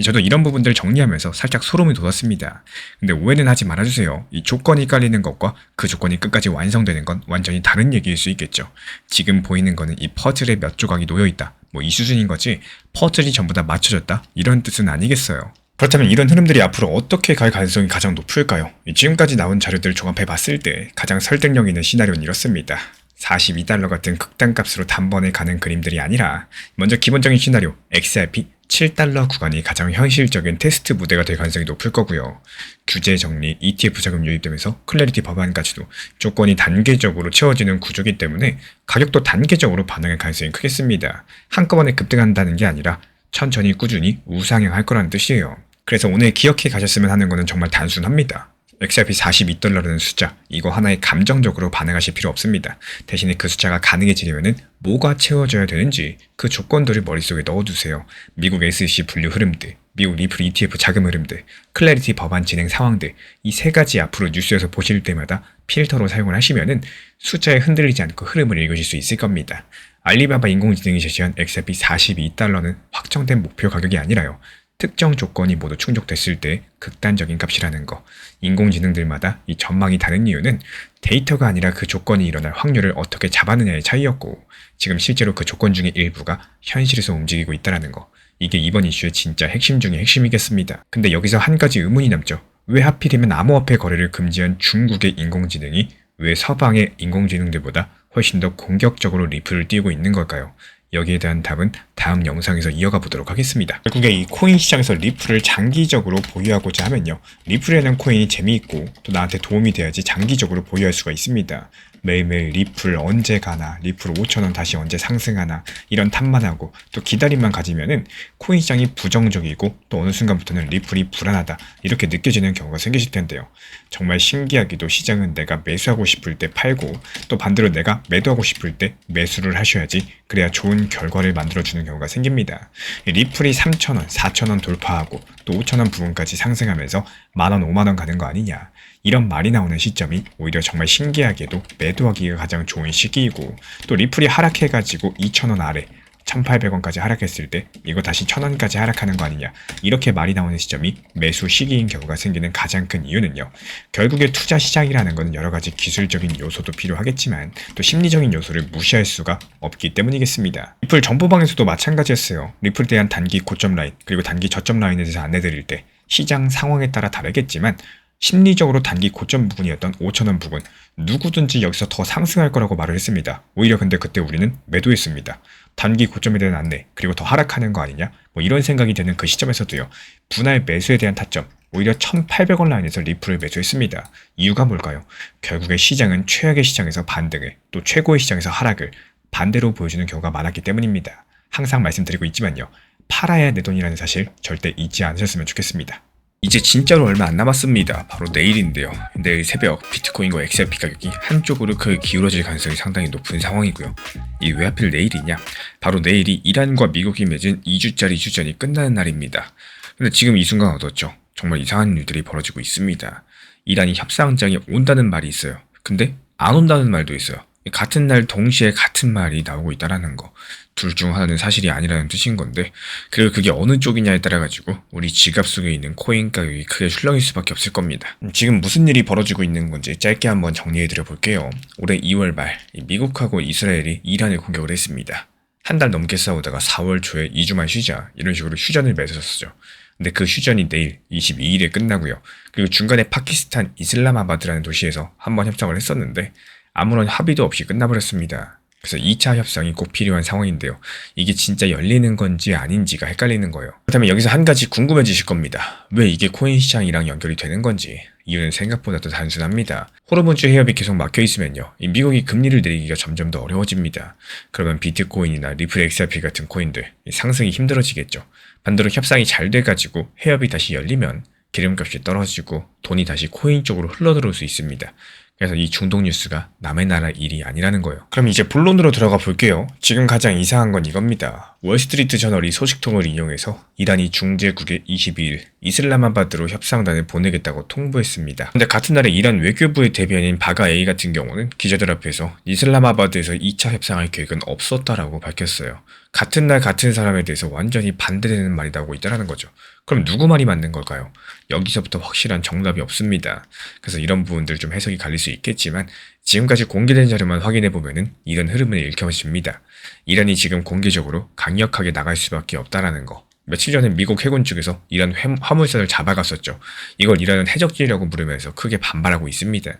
저도 이런 부분들 정리하면서 살짝 소름이 돋았습니다. 근데 오해는 하지 말아주세요. 이 조건이 깔리는 것과 그 조건이 끝까지 완성되는 건 완전히 다른 얘기일 수 있겠죠. 지금 보이는 거는 이 퍼즐의 몇 조각이 놓여있다 뭐 이 수준인 거지 퍼즐이 전부 다 맞춰졌다 이런 뜻은 아니겠어요. 그렇다면 이런 흐름들이 앞으로 어떻게 갈 가능성이 가장 높을까요? 지금까지 나온 자료들을 종합해봤을 때 가장 설득력 있는 시나리오는 이렇습니다. 42달러 같은 극단값으로 단번에 가는 그림들이 아니라 먼저 기본적인 시나리오 XRP $7 구간이 가장 현실적인 테스트 무대가 될 가능성이 높을 거고요. 규제 정리, ETF 자금 유입되면서 클래리티 법안까지도 조건이 단계적으로 채워지는 구조이기 때문에 가격도 단계적으로 반응할 가능성이 크겠습니다. 한꺼번에 급등한다는 게 아니라 천천히 꾸준히 우상향할 거라는 뜻이에요. 그래서 오늘 기억해 가셨으면 하는 거는 정말 단순합니다. XRP $42라는 숫자, 이거 하나에 감정적으로 반응하실 필요 없습니다. 대신에 그 숫자가 가능해지려면 뭐가 채워져야 되는지 그 조건들을 머릿속에 넣어두세요. 미국 SEC 분류 흐름들, 미국 리플 ETF 자금 흐름들, 클래리티 법안 진행 상황들, 이 세 가지 앞으로 뉴스에서 보실 때마다 필터로 사용을 하시면은 숫자에 흔들리지 않고 흐름을 읽으실 수 있을 겁니다. 알리바바 인공지능이 제시한 XRP $42는 확정된 목표 가격이 아니라요. 특정 조건이 모두 충족됐을 때 극단적인 값이라는 거. 인공지능들마다 이 전망이 다른 이유는 데이터가 아니라 그 조건이 일어날 확률을 어떻게 잡았느냐의 차이였고, 지금 실제로 그 조건 중에 일부가 현실에서 움직이고 있다는 거. 이게 이번 이슈의 진짜 핵심 중의 핵심이겠습니다. 근데 여기서 한 가지 의문이 남죠. 왜 하필이면 암호화폐 거래를 금지한 중국의 인공지능이 왜 서방의 인공지능들보다 훨씬 더 공격적으로 리플을 띄우고 있는 걸까요? 여기에 대한 답은 다음 영상에서 이어가 보도록 하겠습니다. 결국에 이 코인 시장에서 리플을 장기적으로 보유하고자 하면요, 리플이라는 코인이 재미있고 또 나한테 도움이 돼야지 장기적으로 보유할 수가 있습니다. 매일매일 리플 언제 가나, 리플 5,000원 다시 언제 상승하나, 이런 탐만 하고 또 기다림만 가지면은 코인 시장이 부정적이고 또 어느 순간부터는 리플이 불안하다, 이렇게 느껴지는 경우가 생기실 텐데요. 정말 신기하게도 시장은 내가 매수하고 싶을 때 팔고, 또 반대로 내가 매도하고 싶을 때 매수를 하셔야지 그래야 좋은 결과를 만들어주는 경우가 생깁니다. 리플이 3,000원, 4,000원 돌파하고 또 5,000원 부분까지 상승하면서 만원, 5만원 가는 거 아니냐, 이런 말이 나오는 시점이 오히려 정말 신기하게도 매도하기가 가장 좋은 시기이고, 또 리플이 하락해가지고 2,000원 아래 1,800원까지 하락했을 때 이거 다시 1,000원까지 하락하는 거 아니냐, 이렇게 말이 나오는 시점이 매수 시기인 경우가 생기는 가장 큰 이유는요, 결국에 투자 시장이라는 건 여러 가지 기술적인 요소도 필요하겠지만 또 심리적인 요소를 무시할 수가 없기 때문이겠습니다. 리플 정보방에서도 마찬가지였어요. 리플에 대한 단기 고점 라인 그리고 단기 저점 라인에 대해서 안내드릴 때 시장 상황에 따라 다르겠지만 심리적으로 단기 고점 부분이었던 5,000원 부분, 누구든지 여기서 더 상승할 거라고 말을 했습니다. 오히려 근데 그때 우리는 매도했습니다. 단기 고점에 대한 안내, 그리고 더 하락하는 거 아니냐, 뭐 이런 생각이 드는 그 시점에서도요, 분할 매수에 대한 타점, 오히려 1,800원 라인에서 리플을 매수했습니다. 이유가 뭘까요? 결국에 시장은 최악의 시장에서 반등을, 또 최고의 시장에서 하락을 반대로 보여주는 경우가 많았기 때문입니다. 항상 말씀드리고 있지만요, 팔아야 내 돈이라는 사실 절대 잊지 않으셨으면 좋겠습니다. 이제 진짜로 얼마 안 남았습니다. 바로 내일인데요. 내일 새벽 비트코인과 XRP 가격이 한쪽으로 크게 기울어질 가능성이 상당히 높은 상황이고요. 이 왜 하필 내일이냐? 바로 내일이 이란과 미국이 맺은 2주짜리 주전이 끝나는 날입니다. 근데 지금 이 순간 어떻죠? 정말 이상한 일들이 벌어지고 있습니다. 이란이 협상장에 온다는 말이 있어요. 근데 안 온다는 말도 있어요. 같은 날 동시에 같은 말이 나오고 있다는 거. 둘 중 하나는 사실이 아니라는 뜻인 건데, 그리고 그게 어느 쪽이냐에 따라 가지고 우리 지갑 속에 있는 코인 가격이 크게 출렁일 수밖에 없을 겁니다. 지금 무슨 일이 벌어지고 있는 건지 짧게 한번 정리해드려 볼게요. 올해 2월 말 미국하고 이스라엘이 이란을 공격을 했습니다. 한 달 넘게 싸우다가 4월 초에 2주만 쉬자, 이런 식으로 휴전을 맺었었죠. 근데 그 휴전이 내일 22일에 끝나고요. 그리고 중간에 파키스탄 이슬람아바드라는 도시에서 한번 협상을 했었는데 아무런 합의도 없이 끝나버렸습니다. 그래서 2차 협상이 꼭 필요한 상황인데요. 이게 진짜 열리는 건지 아닌지가 헷갈리는 거예요. 그렇다면 여기서 한 가지 궁금해지실 겁니다. 왜 이게 코인 시장이랑 연결이 되는 건지. 이유는 생각보다 더 단순합니다. 호르무즈 해협이 계속 막혀 있으면요, 이 미국이 금리를 내리기가 점점 더 어려워집니다. 그러면 비트코인이나 리플 XRP 같은 코인들 상승이 힘들어지겠죠. 반대로 협상이 잘 돼가지고 해협이 다시 열리면 기름값이 떨어지고 돈이 다시 코인 쪽으로 흘러들어올 수 있습니다. 그래서 이 중동 뉴스가 남의 나라 일이 아니라는 거예요. 그럼 이제 본론으로 들어가 볼게요. 지금 가장 이상한 건 이겁니다. 월스트리트 저널이 소식통을 인용해서 이란이 중재국에 22일 이슬람아바드로 협상단을 보내겠다고 통보했습니다. 근데 같은 날에 이란 외교부의 대변인 바가 A 같은 경우는 기자들 앞에서 이슬람아바드에서 2차 협상할 계획은 없었다라고 밝혔어요. 같은 날 같은 사람에 대해서 완전히 반대되는 말이 나오고 있다는 거죠. 그럼 누구 말이 맞는 걸까요? 여기서부터 확실한 정답이 없습니다. 그래서 이런 부분들 좀 해석이 갈릴 수 있겠지만 지금까지 공개된 자료만 확인해보면은 이런 흐름을 읽혀집니다. 이란이 지금 공개적으로 강력하게 나갈 수밖에 없다라는 거. 며칠 전에 미국 해군 측에서 이란 화물선을 잡아갔었죠. 이걸 이란은 해적질이라고 부르면서 크게 반발하고 있습니다.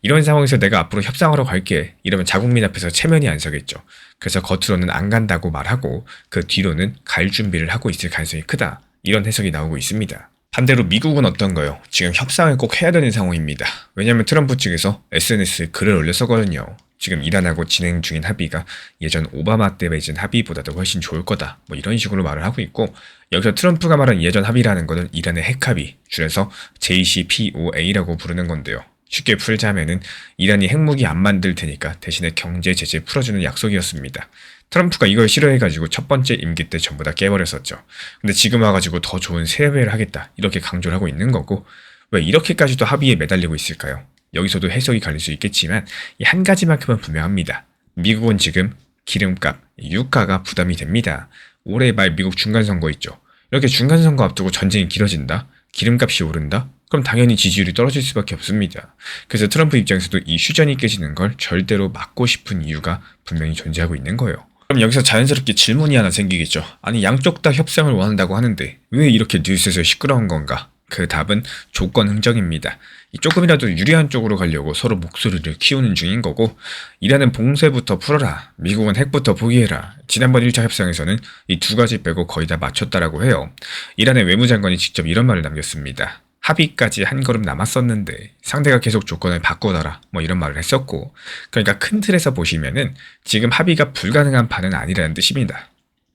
이런 상황에서 내가 앞으로 협상하러 갈게 이러면 자국민 앞에서 체면이 안 서겠죠. 그래서 겉으로는 안 간다고 말하고 그 뒤로는 갈 준비를 하고 있을 가능성이 크다. 이런 해석이 나오고 있습니다. 반대로 미국은 어떤가요? 지금 협상을 꼭 해야 되는 상황입니다. 왜냐하면 트럼프 측에서 SNS에 글을 올렸었거든요. 지금 이란하고 진행 중인 합의가 예전 오바마 때 맺은 합의보다도 훨씬 좋을 거다. 뭐 이런 식으로 말을 하고 있고, 여기서 트럼프가 말한 예전 합의라는 것은 이란의 핵합의, 줄여서 JCPOA라고 부르는 건데요. 쉽게 풀자면은 이란이 핵무기 안 만들 테니까 대신에 경제 제재 풀어주는 약속이었습니다. 트럼프가 이걸 싫어해가지고 첫 번째 임기 때 전부 다 깨버렸었죠. 근데 지금 와가지고 더 좋은 세배를 하겠다 이렇게 강조를 하고 있는 거고, 왜 이렇게까지도 합의에 매달리고 있을까요? 여기서도 해석이 갈릴 수 있겠지만 이 한 가지만큼은 분명합니다. 미국은 지금 기름값, 유가가 부담이 됩니다. 올해 말 미국 중간선거 있죠. 이렇게 중간선거 앞두고 전쟁이 길어진다? 기름값이 오른다? 그럼 당연히 지지율이 떨어질 수밖에 없습니다. 그래서 트럼프 입장에서도 이 휴전이 깨지는 걸 절대로 막고 싶은 이유가 분명히 존재하고 있는 거예요. 그럼 여기서 자연스럽게 질문이 하나 생기겠죠. 아니 양쪽 다 협상을 원한다고 하는데 왜 이렇게 뉴스에서 시끄러운 건가? 그 답은 조건 흥정입니다. 조금이라도 유리한 쪽으로 가려고 서로 목소리를 키우는 중인 거고, 이란은 봉쇄부터 풀어라, 미국은 핵부터 포기해라. 지난번 1차 협상에서는 이 두 가지 빼고 거의 다 맞췄다라고 해요. 이란의 외무장관이 직접 이런 말을 남겼습니다. 합의까지 한 걸음 남았었는데 상대가 계속 조건을 바꿔달라 뭐 이런 말을 했었고, 그러니까 큰 틀에서 보시면은 지금 합의가 불가능한 판은 아니라는 뜻입니다.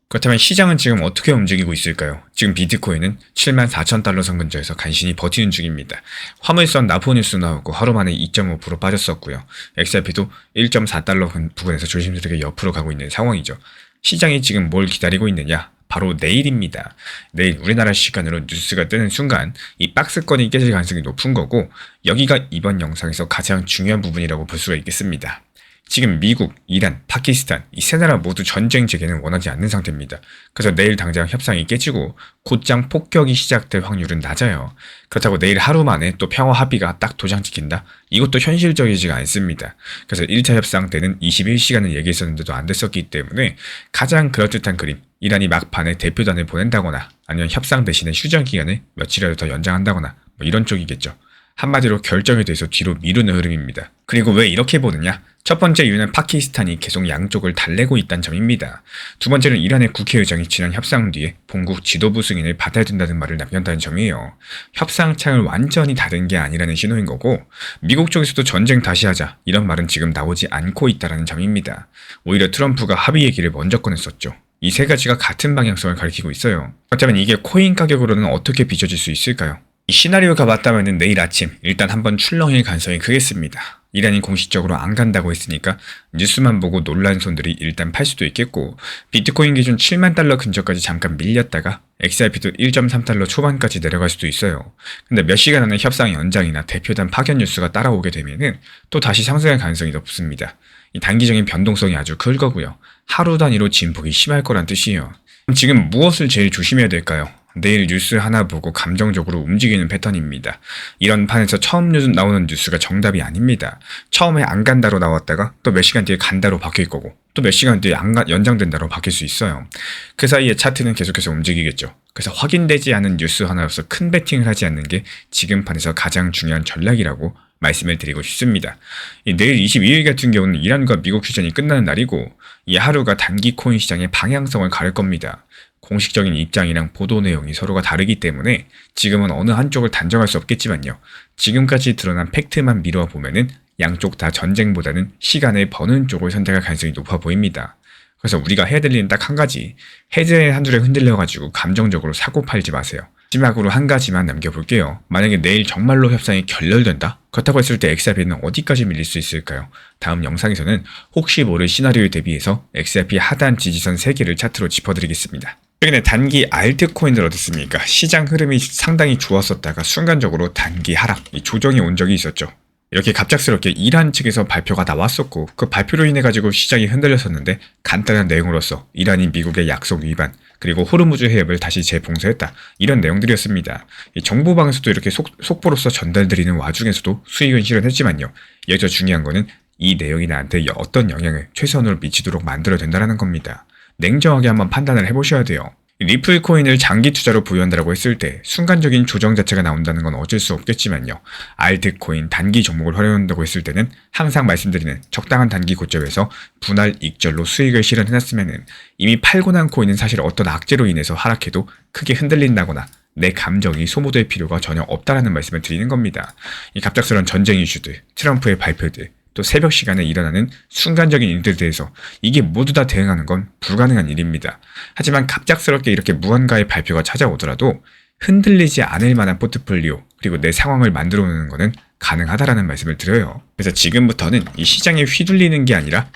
그렇다면 시장은 지금 어떻게 움직이고 있을까요? 지금 비트코인은 74,000달러 선 근처에서 간신히 버티는 중입니다. 화물선 나포 뉴스 나오고 하루 만에 2.5% 빠졌었고요. XRP도 1.4달러 부근에서 조심스럽게 옆으로 가고 있는 상황이죠. 시장이 지금 뭘 기다리고 있느냐? 바로 내일입니다. 내일 우리나라 시간으로 뉴스가 뜨는 순간 이 박스권이 깨질 가능성이 높은 거고, 여기가 이번 영상에서 가장 중요한 부분이라고 볼 수가 있겠습니다. 지금 미국, 이란, 파키스탄 이 세 나라 모두 전쟁 재개는 원하지 않는 상태입니다. 그래서 내일 당장 협상이 깨지고 곧장 폭격이 시작될 확률은 낮아요. 그렇다고 내일 하루 만에 또 평화 합의가 딱 도장 찍힌다? 이것도 현실적이지가 않습니다. 그래서 1차 협상 때는 21시간을 얘기했었는데도 안 됐었기 때문에 가장 그럴듯한 그림, 이란이 막판에 대표단을 보낸다거나 아니면 협상 대신에 휴전 기간을 며칠이라도 더 연장한다거나 뭐 이런 쪽이겠죠. 한마디로 결정에 대해서 뒤로 미루는 흐름입니다. 그리고 왜 이렇게 보느냐? 첫 번째 이유는 파키스탄이 계속 양쪽을 달래고 있다는 점입니다. 두 번째는 이란의 국회의장이 지난 협상 뒤에 본국 지도부 승인을 받아야 된다는 말을 남겼다는 점이에요. 협상창을 완전히 닫은 게 아니라는 신호인 거고, 미국 쪽에서도 전쟁 다시 하자 이런 말은 지금 나오지 않고 있다는 점입니다. 오히려 트럼프가 합의 얘기를 먼저 꺼냈었죠. 이 세 가지가 같은 방향성을 가리키고 있어요. 그렇다면 이게 코인 가격으로는 어떻게 빚어질 수 있을까요? 이 시나리오가 맞다면 내일 아침 일단 한번 출렁일 가능성이 크겠습니다. 이란이 공식적으로 안 간다고 했으니까 뉴스만 보고 놀란 손들이 일단 팔 수도 있겠고, 비트코인 기준 7만 달러 근처까지 잠깐 밀렸다가 XRP도 1.3달러 초반까지 내려갈 수도 있어요. 근데 몇 시간 안에 협상 연장이나 대표단 파견 뉴스가 따라오게 되면은 또 다시 상승할 가능성이 높습니다. 이 단기적인 변동성이 아주 클 거고요. 하루 단위로 진폭이 심할 거란 뜻이에요. 그럼 지금 무엇을 제일 조심해야 될까요? 내일 뉴스 하나 보고 감정적으로 움직이는 패턴입니다. 이런 판에서 처음 나오는 뉴스가 정답이 아닙니다. 처음에 안 간다로 나왔다가 또 몇 시간 뒤에 간다로 바뀔 거고, 또 몇 시간 뒤에 연장된다로 바뀔 수 있어요. 그 사이에 차트는 계속해서 움직이겠죠. 그래서 확인되지 않은 뉴스 하나로서 큰 베팅을 하지 않는 게 지금 판에서 가장 중요한 전략이라고 말씀을 드리고 싶습니다. 내일 22일 같은 경우는 이란과 미국 휴전이 끝나는 날이고, 이 하루가 단기 코인 시장의 방향성을 가릴 겁니다. 공식적인 입장이랑 보도 내용이 서로가 다르기 때문에 지금은 어느 한쪽을 단정할 수 없겠지만요. 지금까지 드러난 팩트만 미루어 보면은 양쪽 다 전쟁보다는 시간을 버는 쪽을 선택할 가능성이 높아 보입니다. 그래서 우리가 해야 될 일은 딱 한 가지, 헤드에 한둘에 흔들려가지고 감정적으로 사고 팔지 마세요. 마지막으로 한 가지만 남겨볼게요. 만약에 내일 정말로 협상이 결렬된다? 그렇다고 했을 때 XRP는 어디까지 밀릴 수 있을까요? 다음 영상에서는 혹시 모를 시나리오에 대비해서 XRP 하단 지지선 3개를 차트로 짚어드리겠습니다. 최근에 단기 알트코인을 얻었으니까 시장 흐름이 상당히 좋았었다가 순간적으로 단기 하락, 조정이 온 적이 있었죠. 이렇게 갑작스럽게 이란 측에서 발표가 나왔었고, 그 발표로 인해 가지고 시장이 흔들렸었는데 간단한 내용으로서 이란이 미국의 약속 위반, 그리고 호르무즈 해협을 다시 재봉쇄했다, 이런 내용들이었습니다. 정보방에서도 이렇게 속보로서 전달드리는 와중에서도 수익은 실현했지만요, 여기서 중요한 거는 이 내용이 나한테 어떤 영향을 최선으로 미치도록 만들어야 된다는 겁니다. 냉정하게 한번 판단을 해보셔야 돼요. 리플 코인을 장기 투자로 보유한다고 했을 때 순간적인 조정 자체가 나온다는 건 어쩔 수 없겠지만요. 알트코인 단기 종목을 활용한다고 했을 때는 항상 말씀드리는 적당한 단기 고점에서 분할 익절로 수익을 실현해놨으면 이미 팔고 난 코인은 사실 어떤 악재로 인해서 하락해도 크게 흔들린다거나 내 감정이 소모될 필요가 전혀 없다라는 말씀을 드리는 겁니다. 이 갑작스러운 전쟁 이슈들, 트럼프의 발표들, 또 새벽 시간에 일어나는 순간적인 일들에 대해서 이게 모두 다 대응하는 건 불가능한 일입니다. 하지만 갑작스럽게 이렇게 무언가의 발표가 찾아오더라도 흔들리지 않을 만한 포트폴리오 그리고 내 상황을 만들어 놓는 것은 가능하다라는 말씀을 드려요. 그래서 지금부터는 이 시장에 휘둘리는 게 아니라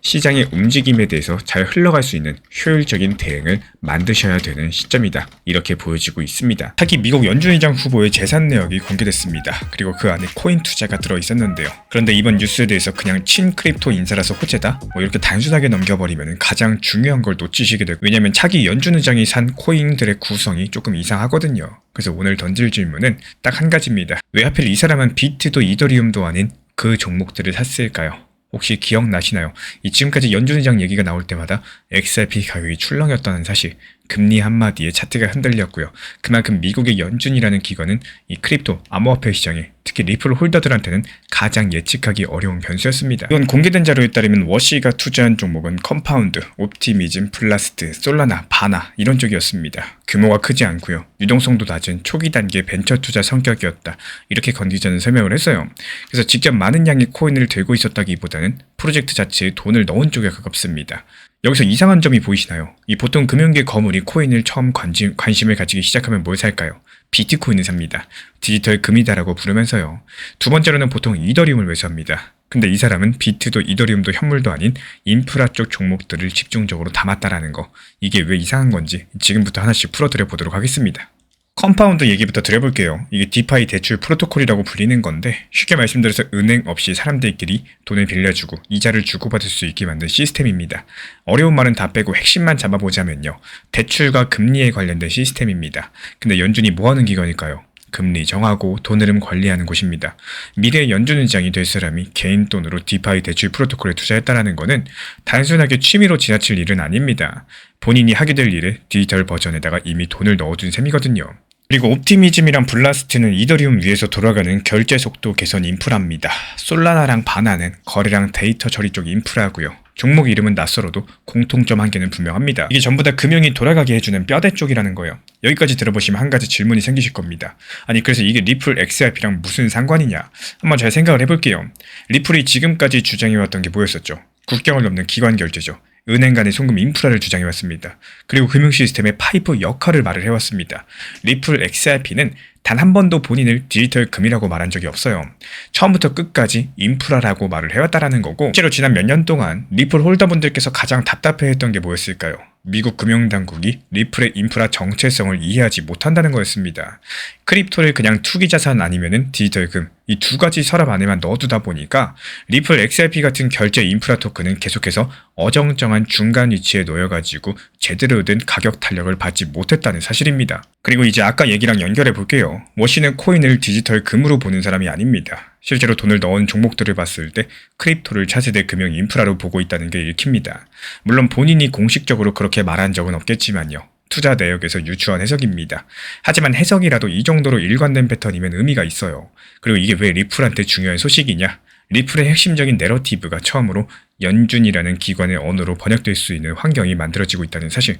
시장의 움직임에 대해서 잘 흘러갈 수 있는 효율적인 대응을 만드셔야 되는 시점이다. 이렇게 보여지고 있습니다. 차기 미국 연준의장 후보의 재산 내역이 공개됐습니다. 그리고 그 안에 코인 투자가 들어있었는데요. 그런데 이번 뉴스에 대해서 그냥 친 크립토 인사라서 호재다? 이렇게 단순하게 넘겨버리면 가장 중요한 걸 놓치시게 되고, 왜냐면 차기 연준의장이 산 코인들의 구성이 조금 이상하거든요. 그래서 오늘 던질 질문은 딱 한 가지입니다. 왜 하필 이 사람은 비트도 이더리움도 아닌 그 종목들을 샀을까요? 혹시 기억나시나요? 이 지금까지 연준의장 얘기가 나올 때마다 XRP 가격이 출렁였다는 사실, 금리 한마디에 차트가 흔들렸고요. 그만큼 미국의 연준이라는 기관은 이 크립토, 암호화폐 시장에 특히 리플 홀더들한테는 가장 예측하기 어려운 변수였습니다. 이건 공개된 자료에 따르면 워시가 투자한 종목은 컴파운드, 옵티미즘, 플라스트, 솔라나, 바나 이런 쪽이었습니다. 규모가 크지 않고요. 유동성도 낮은 초기 단계 벤처 투자 성격이었다. 이렇게 건디저는 설명을 했어요. 그래서 직접 많은 양의 코인을 들고 있었다기보다는 프로젝트 자체에 돈을 넣은 쪽에 가깝습니다. 여기서 이상한 점이 보이시나요? 이 보통 금융계 거물이 코인을 처음 관심을 가지기 시작하면 뭘 살까요? 비트코인을 삽니다. 디지털 금이다라고 부르면서요. 두 번째로는 보통 이더리움을 매수합니다. 근데 이 사람은 비트도 이더리움도 현물도 아닌 인프라 쪽 종목들을 집중적으로 담았다라는 거. 이게 왜 이상한 건지 지금부터 하나씩 풀어드려 보도록 하겠습니다. 컴파운드 얘기부터 드려볼게요. 이게 디파이 대출 프로토콜이라고 불리는 건데 쉽게 말씀드려서 은행 없이 사람들끼리 돈을 빌려주고 이자를 주고받을 수 있게 만든 시스템입니다. 어려운 말은 다 빼고 핵심만 잡아보자면요. 대출과 금리에 관련된 시스템입니다. 근데 연준이 뭐하는 기관일까요? 금리 정하고 돈 흐름 관리하는 곳입니다. 미래 연준의장이 될 사람이 개인 돈으로 디파이 대출 프로토콜에 투자했다는 것은 단순하게 취미로 지나칠 일은 아닙니다. 본인이 하게 될 일에 디지털 버전에다가 이미 돈을 넣어둔 셈이거든요. 그리고 옵티미즘이랑 블라스트는 이더리움 위에서 돌아가는 결제 속도 개선 인프라입니다. 솔라나랑 바나는 거래량 데이터 처리 쪽 인프라고요. 종목 이름은 낯설어도 공통점 한 개는 분명합니다. 이게 전부 다 금융이 돌아가게 해주는 뼈대 쪽이라는 거예요. 여기까지 들어보시면 한 가지 질문이 생기실 겁니다. 아니 그래서 이게 리플 XRP랑 무슨 상관이냐? 한번 잘 생각을 해볼게요. 리플이 지금까지 주장해왔던 게 뭐였었죠? 국경을 넘는 기관 결제죠. 은행 간의 송금 인프라를 주장해왔습니다. 그리고 금융 시스템의 파이프 역할을 말을 해왔습니다. 리플 XRP는 단 한 번도 본인을 디지털 금이라고 말한 적이 없어요. 처음부터 끝까지 인프라라고 말을 해왔다라는 거고, 실제로 지난 몇 년 동안 리플 홀더분들께서 가장 답답해했던 게 뭐였을까요? 미국 금융당국이 리플의 인프라 정체성을 이해하지 못한다는 거였습니다. 크립토를 그냥 투기자산 아니면은 디지털금, 이 두 가지 서랍 안에만 넣어두다 보니까 리플 XRP 같은 결제 인프라 토큰은 계속해서 어정쩡한 중간 위치에 놓여가지고 제대로 된 가격 탄력을 받지 못했다는 사실입니다. 그리고 이제 아까 얘기랑 연결해 볼게요. 워시는 코인을 디지털 금으로 보는 사람이 아닙니다. 실제로 돈을 넣은 종목들을 봤을 때 크립토를 차세대 금융 인프라로 보고 있다는 게 읽힙니다. 물론 본인이 공식적으로 그렇게 말한 적은 없겠지만요. 투자 내역에서 유추한 해석입니다. 하지만 해석이라도 이 정도로 일관된 패턴이면 의미가 있어요. 그리고 이게 왜 리플한테 중요한 소식이냐? 리플의 핵심적인 내러티브가 처음으로 연준이라는 기관의 언어로 번역될 수 있는 환경이 만들어지고 있다는 사실.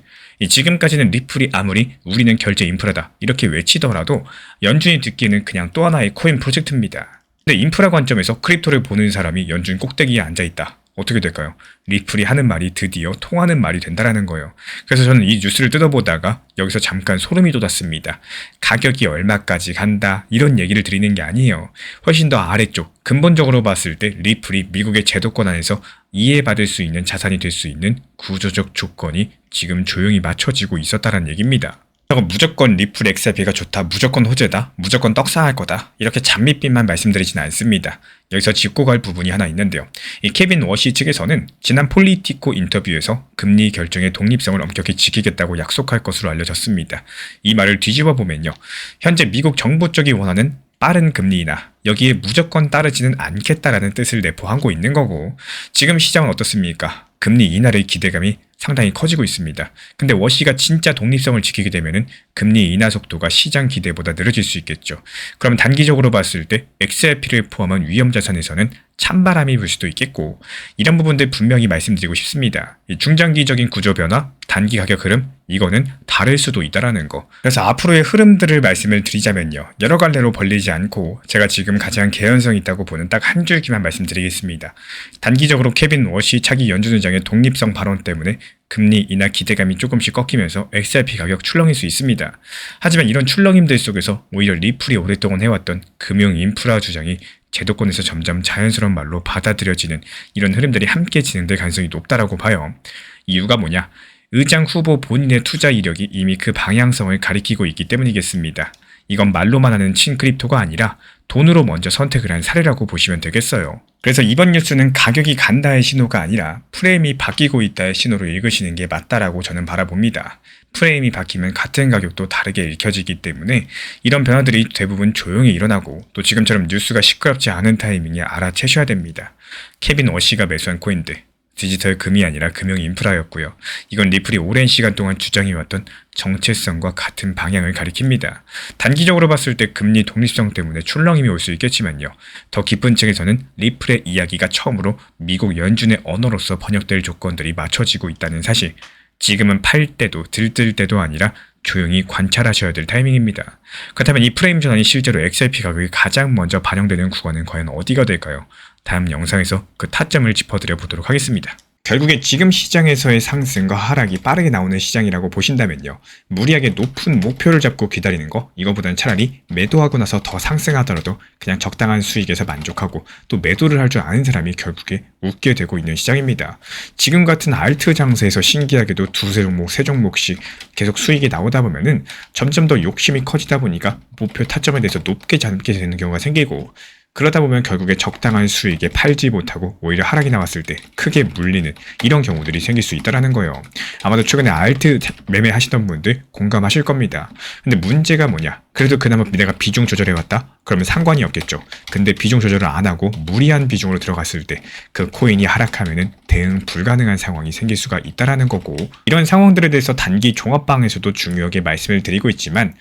지금까지는 리플이 아무리 우리는 결제 인프라다 이렇게 외치더라도 연준이 듣기에는 그냥 또 하나의 코인 프로젝트입니다. 근데 인프라 관점에서 크립토를 보는 사람이 연준 꼭대기에 앉아있다. 어떻게 될까요? 리플이 하는 말이 드디어 통하는 말이 된다라는 거예요. 그래서 저는 이 뉴스를 뜯어보다가 여기서 잠깐 소름이 돋았습니다. 가격이 얼마까지 간다 이런 얘기를 드리는 게 아니에요. 훨씬 더 아래쪽 근본적으로 봤을 때 리플이 미국의 제도권 안에서 이해받을 수 있는 자산이 될 수 있는 구조적 조건이 지금 조용히 맞춰지고 있었다는 얘기입니다. 무조건 리플 XRP가 좋다, 무조건 호재다, 무조건 떡상할 거다 이렇게 잔밋빛만 말씀드리진 않습니다. 여기서 짚고 갈 부분이 하나 있는데요. 이 케빈 워시 측에서는 지난 폴리티코 인터뷰에서 금리 결정의 독립성을 엄격히 지키겠다고 약속할 것으로 알려졌습니다. 이 말을 뒤집어 보면요. 현재 미국 정부 쪽이 원하는 빠른 금리 인하, 여기에 무조건 따르지는 않겠다라는 뜻을 내포하고 있는 거고, 지금 시장은 어떻습니까? 금리 인하의 기대감이 상당히 커지고 있습니다. 근데 워시가 진짜 독립성을 지키게 되면은 금리 인하 속도가 시장 기대보다 느려질 수 있겠죠. 그럼 단기적으로 봤을 때 XRP를 포함한 위험 자산에서는 찬바람이 불 수도 있겠고, 이런 부분들 분명히 말씀드리고 싶습니다. 이 중장기적인 구조 변화, 단기 가격 흐름, 이거는 다를 수도 있다라는 거. 그래서 앞으로의 흐름들을 말씀을 드리자면요, 여러 갈래로 벌리지 않고 제가 지금 가장 개연성 있다고 보는 딱 한 줄기만 말씀드리겠습니다. 단기적으로 케빈 워시 차기 연준의장의 독립성 발언 때문에 금리 인하 기대감이 조금씩 꺾이면서 XRP 가격 출렁일 수 있습니다. 하지만 이런 출렁임들 속에서 오히려 리플이 오랫동안 해왔던 금융 인프라 주장이 제도권에서 점점 자연스러운 말로 받아들여지는 이런 흐름들이 함께 진행될 가능성이 높다라고 봐요. 이유가 뭐냐? 의장 후보 본인의 투자 이력이 이미 그 방향성을 가리키고 있기 때문이겠습니다. 이건 말로만 하는 친크립토가 아니라 돈으로 먼저 선택을 한 사례라고 보시면 되겠어요. 그래서 이번 뉴스는 가격이 간다의 신호가 아니라 프레임이 바뀌고 있다의 신호로 읽으시는 게 맞다라고 저는 바라봅니다. 프레임이 바뀌면 같은 가격도 다르게 읽혀지기 때문에 이런 변화들이 대부분 조용히 일어나고, 또 지금처럼 뉴스가 시끄럽지 않은 타이밍에 알아채셔야 됩니다. 케빈 워시가 매수한 코인들, 디지털 금이 아니라 금융 인프라였고요. 이건 리플이 오랜 시간 동안 주장해왔던 정체성과 같은 방향을 가리킵니다. 단기적으로 봤을 때 금리 독립성 때문에 출렁임이 올 수 있겠지만요, 더 깊은 층에서는 리플의 이야기가 처음으로 미국 연준의 언어로서 번역될 조건들이 맞춰지고 있다는 사실, 지금은 팔 때도 들뜰 때도 아니라 조용히 관찰하셔야 될 타이밍입니다. 그렇다면 이 프레임 전환이 실제로 XRP 가격이 가장 먼저 반영되는 구간은 과연 어디가 될까요? 다음 영상에서 그 타점을 짚어드려 보도록 하겠습니다. 결국에 지금 시장에서의 상승과 하락이 빠르게 나오는 시장이라고 보신다면요, 무리하게 높은 목표를 잡고 기다리는 거, 이거보다는 차라리 매도하고 나서 더 상승하더라도 그냥 적당한 수익에서 만족하고, 또 매도를 할 줄 아는 사람이 결국에 웃게 되고 있는 시장입니다. 지금 같은 알트 장세에서 신기하게도 두세 종목, 세 종목씩 계속 수익이 나오다 보면은 점점 더 욕심이 커지다 보니까 목표 타점에 대해서 높게 잡게 되는 경우가 생기고, 그러다 보면 결국에 적당한 수익에 팔지 못하고 오히려 하락이 나왔을 때 크게 물리는 이런 경우들이 생길 수 있다는 거예요. 아마도 최근에 알트 매매하시던 분들 공감하실 겁니다. 근데 문제가 뭐냐? 그래도 그나마 내가 비중 조절해왔다? 그러면 상관이 없겠죠. 근데 비중 조절을 안 하고 무리한 비중으로 들어갔을 때 그 코인이 하락하면은 대응 불가능한 상황이 생길 수가 있다는 거고, 이런 상황들에 대해서 단기 종합방에서도 중요하게 말씀을 드리고 있지만,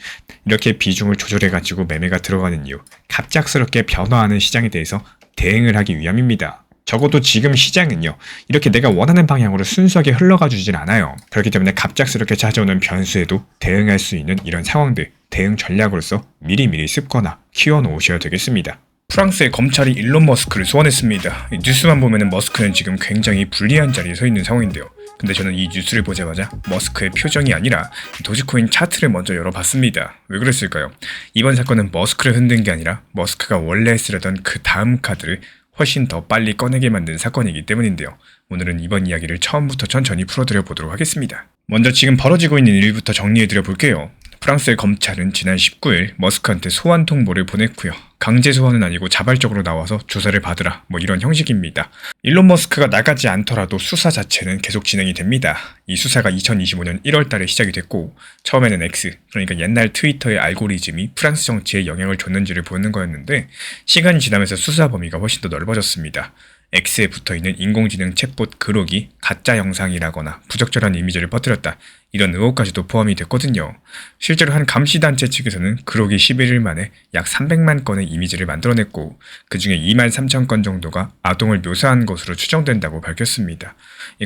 이렇게 비중을 조절해가지고 매매가 들어가는 이유, 갑작스럽게 변화하는 시장에 대해서 대응을 하기 위함입니다. 적어도 지금 시장은요, 이렇게 내가 원하는 방향으로 순수하게 흘러가 주진 않아요. 그렇기 때문에 갑작스럽게 찾아오는 변수에도 대응할 수 있는 이런 상황들, 대응 전략으로서 미리미리 습거나 키워놓으셔야 되겠습니다. 프랑스의 검찰이 일론 머스크를 소환했습니다. 뉴스만 보면은 머스크는 지금 굉장히 불리한 자리에 서 있는 상황인데요. 근데 저는 이 뉴스를 보자마자 머스크의 표정이 아니라 도지코인 차트를 먼저 열어봤습니다. 왜 그랬을까요? 이번 사건은 머스크를 흔든 게 아니라 머스크가 원래 쓰려던 그 다음 카드를 훨씬 더 빨리 꺼내게 만든 사건이기 때문인데요. 오늘은 이번 이야기를 처음부터 천천히 풀어드려 보도록 하겠습니다. 먼저 지금 벌어지고 있는 일부터 정리해드려 볼게요. 프랑스의 검찰은 지난 19일 머스크한테 소환 통보를 보냈고요. 강제 소환은 아니고 자발적으로 나와서 조사를 받으라, 이런 형식입니다. 일론 머스크가 나가지 않더라도 수사 자체는 계속 진행이 됩니다. 이 수사가 2025년 1월 달에 시작이 됐고, 처음에는 X, 그러니까 옛날 트위터의 알고리즘이 프랑스 정치에 영향을 줬는지를 보는 거였는데, 시간이 지나면서 수사 범위가 훨씬 더 넓어졌습니다. X에 붙어있는 인공지능 챗봇 그록이 가짜 영상이라거나 부적절한 이미지를 퍼뜨렸다, 이런 의혹까지도 포함이 됐거든요. 실제로 한 감시단체 측에서는 그록이 11일 만에 약 300만 건의 이미지를 만들어냈고, 그 중에 2만 3천 건 정도가 아동을 묘사한 것으로 추정된다고 밝혔습니다.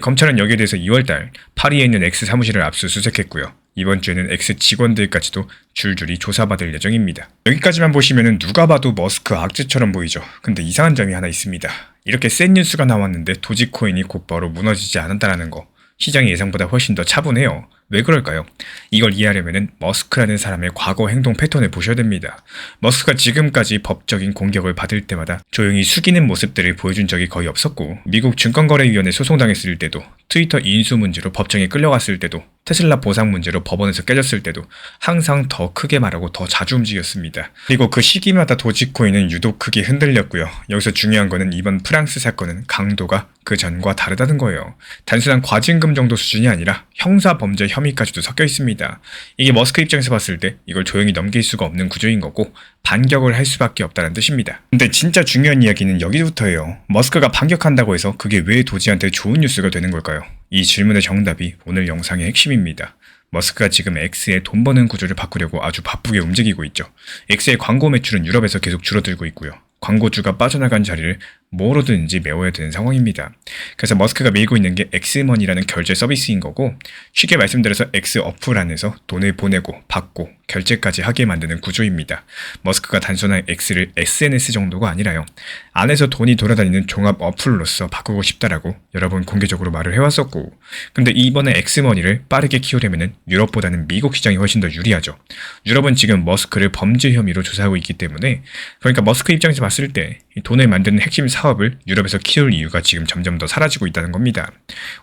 검찰은 여기에 대해서 2월달 파리에 있는 X 사무실을 압수수색했고요. 이번 주에는 X 직원들까지도 줄줄이 조사받을 예정입니다. 여기까지만 보시면 누가 봐도 머스크 악재처럼 보이죠. 근데 이상한 점이 하나 있습니다. 이렇게 센 뉴스가 나왔는데 도지코인이 곧바로 무너지지 않았다는 거, 시장의 예상보다 훨씬 더 차분해요. 왜 그럴까요? 이걸 이해하려면 머스크라는 사람의 과거 행동 패턴을 보셔야 됩니다. 머스크가 지금까지 법적인 공격을 받을 때마다 조용히 숙이는 모습들을 보여준 적이 거의 없었고, 미국 증권거래위원회 소송당했을 때도, 트위터 인수 문제로 법정에 끌려갔을 때도, 테슬라 보상 문제로 법원에서 깨졌을 때도 항상 더 크게 말하고 더 자주 움직였습니다. 그리고 그 시기마다 도지코인은 유독 크게 흔들렸고요. 여기서 중요한 거는 이번 프랑스 사건은 강도가 그 전과 다르다는 거예요. 단순한 과징금 정도 수준이 아니라 형사범죄 혐의까지도 섞여 있습니다. 이게 머스크 입장에서 봤을 때 이걸 조용히 넘길 수가 없는 구조인 거고, 반격을 할 수밖에 없다는 뜻입니다. 근데 진짜 중요한 이야기는 여기부터예요. 머스크가 반격한다고 해서 그게 왜 도지한테 좋은 뉴스가 되는 걸까요? 이 질문의 정답이 오늘 영상의 핵심입니다. 머스크가 지금 X의 돈 버는 구조를 바꾸려고 아주 바쁘게 움직이고 있죠. X의 광고 매출은 유럽에서 계속 줄어들고 있고요. 광고주가 빠져나간 자리를 뭐로든지 메워야 되는 상황입니다. 그래서 머스크가 밀고 있는 게 엑스머니라는 결제 서비스인 거고, 쉽게 말씀드려서 X 어플 안에서 돈을 보내고 받고 결제까지 하게 만드는 구조입니다. 머스크가 단순한 X를 SNS 정도가 아니라요, 안에서 돈이 돌아다니는 종합 어플로서 바꾸고 싶다라고 여러 번 공개적으로 말을 해왔었고, 근데 이번에 엑스머니를 빠르게 키우려면 유럽보다는 미국 시장이 훨씬 더 유리하죠. 유럽은 지금 머스크를 범죄 혐의로 조사하고 있기 때문에, 그러니까 머스크 입장에서 봤을 때 돈을 만드는 핵심 사업을 유럽에서 키울 이유가 지금 점점 더 사라지고 있다는 겁니다.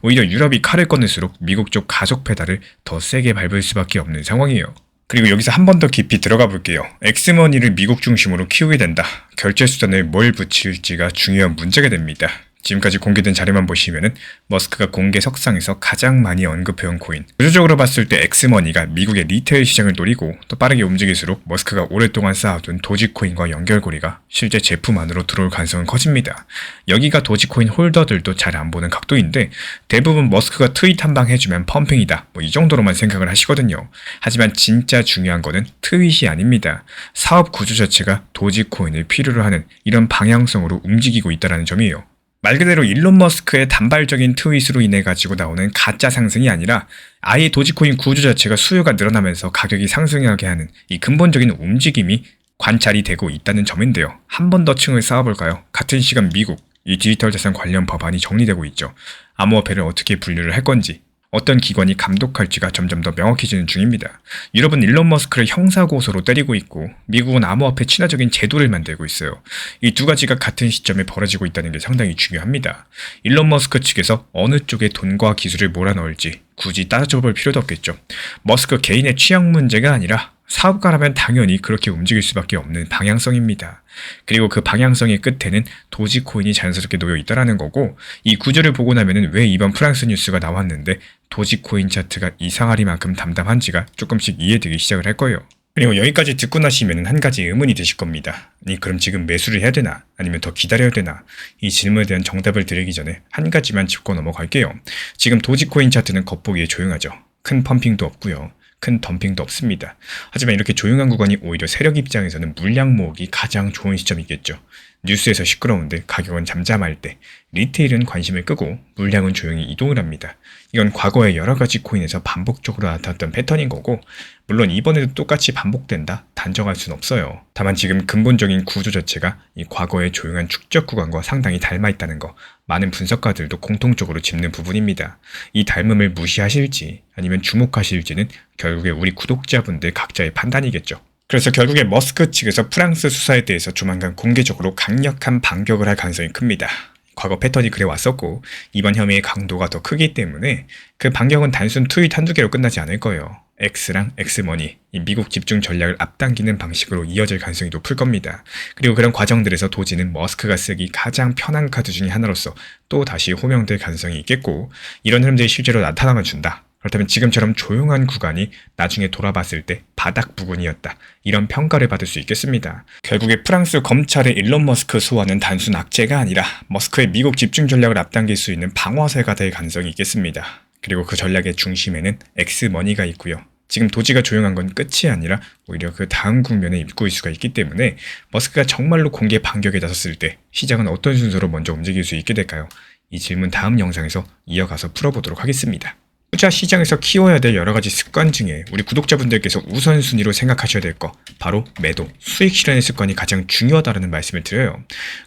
오히려 유럽이 칼을 꺼낼수록 미국 쪽 가속 페달을 더 세게 밟을 수밖에 없는 상황이에요. 그리고 여기서 한 번 더 깊이 들어가 볼게요. 엑스머니를 미국 중심으로 키우게 된다. 결제 수단을 뭘 붙일지가 중요한 문제가 됩니다. 지금까지 공개된 자료만 보시면은 머스크가 공개 석상에서 가장 많이 언급해온 코인, 구조적으로 봤을 때 엑스머니가 미국의 리테일 시장을 노리고 또 빠르게 움직일수록 머스크가 오랫동안 쌓아둔 도지코인과 연결고리가 실제 제품 안으로 들어올 가능성은 커집니다. 여기가 도지코인 홀더들도 잘 안 보는 각도인데, 대부분 머스크가 트윗 한 방 해주면 펌핑이다, 뭐 이 정도로만 생각을 하시거든요. 하지만 진짜 중요한 거는 트윗이 아닙니다. 사업 구조 자체가 도지코인을 필요로 하는 이런 방향성으로 움직이고 있다는 점이에요. 말 그대로 일론 머스크의 단발적인 트윗으로 인해 가지고 나오는 가짜 상승이 아니라 아예 도지코인 구조 자체가 수요가 늘어나면서 가격이 상승하게 하는 이 근본적인 움직임이 관찰이 되고 있다는 점인데요. 한 번 더 층을 쌓아볼까요? 같은 시간 미국, 이 디지털 자산 관련 법안이 정리되고 있죠. 암호화폐를 어떻게 분류를 할 건지, 어떤 기관이 감독할지가 점점 더 명확해지는 중입니다. 유럽은 일론 머스크를 형사고소로 때리고 있고, 미국은 암호화폐 친화적인 제도를 만들고 있어요. 이 두 가지가 같은 시점에 벌어지고 있다는 게 상당히 중요합니다. 일론 머스크 측에서 어느 쪽에 돈과 기술을 몰아넣을지 굳이 따져볼 필요도 없겠죠. 머스크 개인의 취향 문제가 아니라 사업가라면 당연히 그렇게 움직일 수밖에 없는 방향성입니다. 그리고 그 방향성의 끝에는 도지코인이 자연스럽게 놓여 있다는 거고, 이 구조를 보고 나면은 왜 이번 프랑스 뉴스가 나왔는데 도지코인 차트가 이상하리만큼 담담한지가 조금씩 이해되기 시작을 할 거예요. 그리고 여기까지 듣고 나시면 한 가지 의문이 드실 겁니다. 아니, 그럼 지금 매수를 해야 되나? 아니면 더 기다려야 되나? 이 질문에 대한 정답을 드리기 전에 한 가지만 짚고 넘어갈게요. 지금 도지코인 차트는 겉보기에 조용하죠. 큰 펌핑도 없고요. 큰 덤핑도 없습니다. 하지만 이렇게 조용한 구간이 오히려 세력 입장에서는 물량 모으기 가장 좋은 시점이겠죠. 뉴스에서 시끄러운데 가격은 잠잠할 때, 리테일은 관심을 끄고 물량은 조용히 이동을 합니다. 이건 과거의 여러 가지 코인에서 반복적으로 나타났던 패턴인 거고, 물론 이번에도 똑같이 반복된다 단정할 순 없어요. 다만 지금 근본적인 구조 자체가 이 과거의 조용한 축적 구간과 상당히 닮아 있다는 거, 많은 분석가들도 공통적으로 짚는 부분입니다. 이 닮음을 무시하실지 아니면 주목하실지는 결국에 우리 구독자분들 각자의 판단이겠죠. 그래서 결국에 머스크 측에서 프랑스 수사에 대해서 조만간 공개적으로 강력한 반격을 할 가능성이 큽니다. 과거 패턴이 그래 왔었고, 이번 혐의의 강도가 더 크기 때문에 그 반격은 단순 트윗 한두 개로 끝나지 않을 거예요. X랑 엑스머니, 이 미국 집중 전략을 앞당기는 방식으로 이어질 가능성이 높을 겁니다. 그리고 그런 과정들에서 도지는 머스크가 쓰기 가장 편한 카드 중에 하나로서 또 다시 호명될 가능성이 있겠고, 이런 흐름들이 실제로 나타나만 준다. 그렇다면 지금처럼 조용한 구간이 나중에 돌아봤을 때 바닥 부근이었다, 이런 평가를 받을 수 있겠습니다. 결국에 프랑스 검찰의 일론 머스크 소환은 단순 악재가 아니라 머스크의 미국 집중 전략을 앞당길 수 있는 방어쇠가 될 가능성이 있겠습니다. 그리고 그 전략의 중심에는 엑스머니가 있고요. 지금 도지가 조용한 건 끝이 아니라 오히려 그 다음 국면에 입고일 수가 있기 때문에 머스크가 정말로 공개 반격에 나섰을 때 시장은 어떤 순서로 먼저 움직일 수 있게 될까요? 이 질문 다음 영상에서 이어가서 풀어보도록 하겠습니다. 투자 시장에서 키워야 될 여러 가지 습관 중에 우리 구독자분들께서 우선순위로 생각하셔야 될 거, 바로 매도, 수익 실현의 습관이 가장 중요하다는 말씀을 드려요.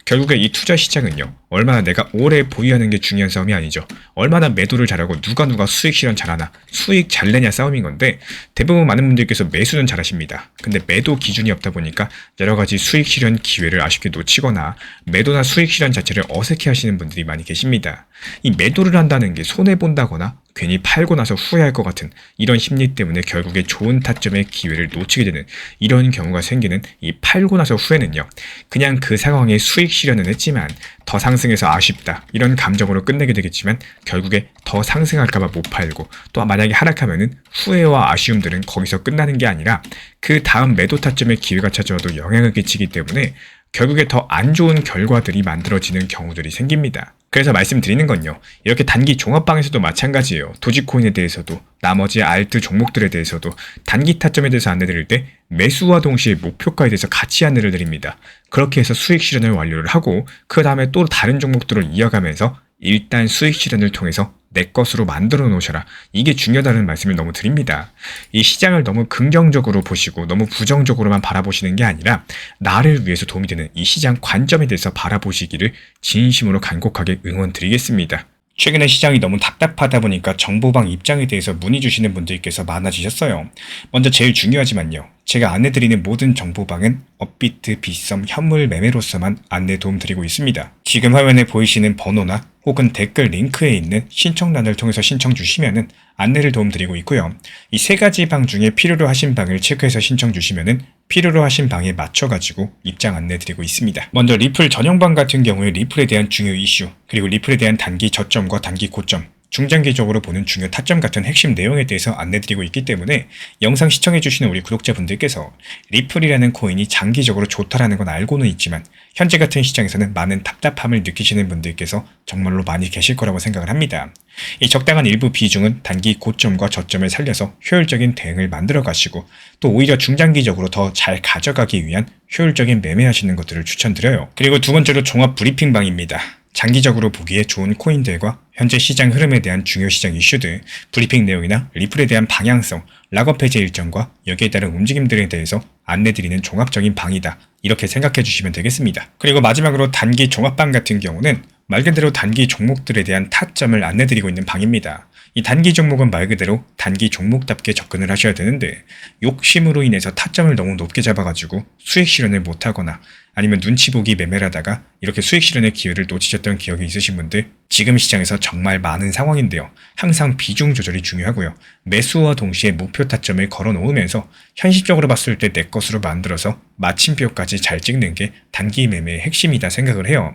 결국에 이 투자 시장은요, 얼마나 내가 오래 보유하는 게 중요한 싸움이 아니죠. 얼마나 매도를 잘하고 누가 수익 실현 잘하나, 수익 잘 내냐 싸움인 건데, 대부분 많은 분들께서 매수는 잘하십니다. 근데 매도 기준이 없다 보니까 여러 가지 수익 실현 기회를 아쉽게 놓치거나 매도나 수익 실현 자체를 어색해 하시는 분들이 많이 계십니다. 이 매도를 한다는 게 손해본다거나 괜히 팔고 나서 후회할 것 같은 이런 심리 때문에 결국에 좋은 타점의 기회를 놓치게 되는 이런 경우가 생기는 이 팔고 나서 후회는요. 그냥 그 상황에 수익 실현은 했지만 더 상승해서 아쉽다 이런 감정으로 끝내게 되겠지만 결국에 더 상승할까봐 못 팔고 또 만약에 하락하면은 후회와 아쉬움들은 거기서 끝나는 게 아니라 그 다음 매도 타점의 기회가 찾아와도 영향을 끼치기 때문에 결국에 더 안 좋은 결과들이 만들어지는 경우들이 생깁니다. 그래서 말씀드리는 건요. 이렇게 단기 종합방에서도 마찬가지예요. 도지코인에 대해서도 나머지 알트 종목들에 대해서도 단기 타점에 대해서 안내드릴 때 매수와 동시에 목표가에 대해서 같이 안내를 드립니다. 그렇게 해서 수익 실현을 완료를 하고 그 다음에 또 다른 종목들을 이어가면서 일단 수익 실현을 통해서 내 것으로 만들어 놓으셔라. 이게 중요하다는 말씀을 너무 드립니다. 이 시장을 너무 긍정적으로 보시고 너무 부정적으로만 바라보시는 게 아니라 나를 위해서 도움이 되는 이 시장 관점에 대해서 바라보시기를 진심으로 간곡하게 응원드리겠습니다. 최근에 시장이 너무 답답하다 보니까 정보방 입장에 대해서 문의 주시는 분들께서 많아지셨어요. 먼저 제일 중요하지만요. 제가 안내드리는 모든 정보방은 업비트, 빗썸, 현물 매매로서만 안내 도움드리고 있습니다. 지금 화면에 보이시는 번호나 혹은 댓글 링크에 있는 신청란을 통해서 신청 주시면은 안내를 도움드리고 있고요. 이 세 가지 방 중에 필요로 하신 방을 체크해서 신청 주시면은 필요로 하신 방에 맞춰가지고 입장 안내 드리고 있습니다. 먼저 리플 전용방 같은 경우에 리플에 대한 중요 이슈, 그리고 리플에 대한 단기 저점과 단기 고점, 중장기적으로 보는 중요 타점 같은 핵심 내용에 대해서 안내드리고 있기 때문에 영상 시청해주시는 우리 구독자분들께서 리플이라는 코인이 장기적으로 좋다라는 건 알고는 있지만 현재 같은 시장에서는 많은 답답함을 느끼시는 분들께서 정말로 많이 계실 거라고 생각을 합니다. 이 적당한 일부 비중은 단기 고점과 저점을 살려서 효율적인 대응을 만들어 가시고 또 오히려 중장기적으로 더 잘 가져가기 위한 효율적인 매매하시는 것들을 추천드려요. 그리고 두 번째로 종합 브리핑방입니다. 장기적으로 보기에 좋은 코인들과 현재 시장 흐름에 대한 중요 시장 이슈들, 브리핑 내용이나 리플에 대한 방향성, 락업 해제 일정과 여기에 따른 움직임들에 대해서 안내드리는 종합적인 방이다. 이렇게 생각해 주시면 되겠습니다. 그리고 마지막으로 단기 종합방 같은 경우는 말 그대로 단기 종목들에 대한 타점을 안내드리고 있는 방입니다. 이 단기 종목은 말 그대로 단기 종목답게 접근을 하셔야 되는데 욕심으로 인해서 타점을 너무 높게 잡아가지고 수익 실현을 못하거나 아니면 눈치 보기 매매를 하다가 이렇게 수익 실현의 기회를 놓치셨던 기억이 있으신 분들 지금 시장에서 정말 많은 상황인데요. 항상 비중 조절이 중요하고요. 매수와 동시에 목표 타점을 걸어 놓으면서 현실적으로 봤을 때 내 것으로 만들어서 마침표까지 잘 찍는 게 단기 매매의 핵심이다 생각을 해요.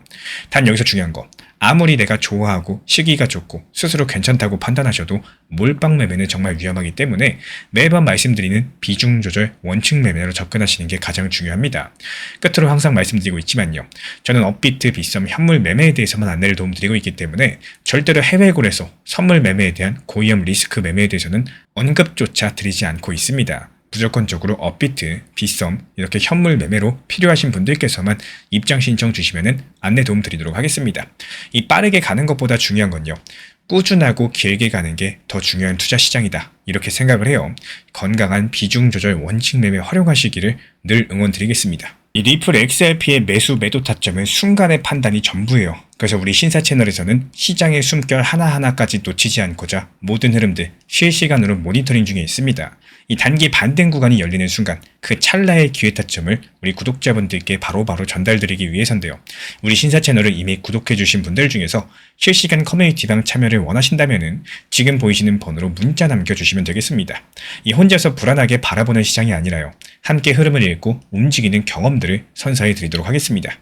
단 여기서 중요한 거. 아무리 내가 좋아하고 시기가 좋고 스스로 괜찮다고 판단하셔도 몰빵 매매는 정말 위험하기 때문에 매번 말씀드리는 비중 조절 원칙 매매로 접근하시는 게 가장 중요합니다. 끝으로 항상 말씀드리고 있지만요. 저는 업비트, 빗썸, 현물 매매에 대해서만 안내를 도움드리고 있기 때문에 절대로 해외골에서 선물 매매에 대한 고위험 리스크 매매에 대해서는 언급조차 드리지 않고 있습니다. 무조건적으로 업비트, 빗썸 이렇게 현물 매매로 필요하신 분들께서만 입장 신청 주시면은 안내 도움 드리도록 하겠습니다. 이 빠르게 가는 것보다 중요한 건요. 꾸준하고 길게 가는 게 더 중요한 투자 시장이다. 이렇게 생각을 해요. 건강한 비중 조절 원칙 매매 활용하시기를 늘 응원드리겠습니다. 이 리플 XRP의 매수 매도 타점은 순간의 판단이 전부예요. 그래서 우리 신사 채널에서는 시장의 숨결 하나하나까지 놓치지 않고자 모든 흐름들 실시간으로 모니터링 중에 있습니다. 이 단기 반등 구간이 열리는 순간 그 찰나의 기회 타점을 우리 구독자분들께 바로바로 전달드리기 위해서인데요. 우리 신사 채널을 이미 구독해주신 분들 중에서 실시간 커뮤니티방 참여를 원하신다면 지금 보이시는 번호로 문자 남겨주시면 되겠습니다. 이 혼자서 불안하게 바라보는 시장이 아니라요. 함께 흐름을 읽고 움직이는 경험들을 선사해 드리도록 하겠습니다.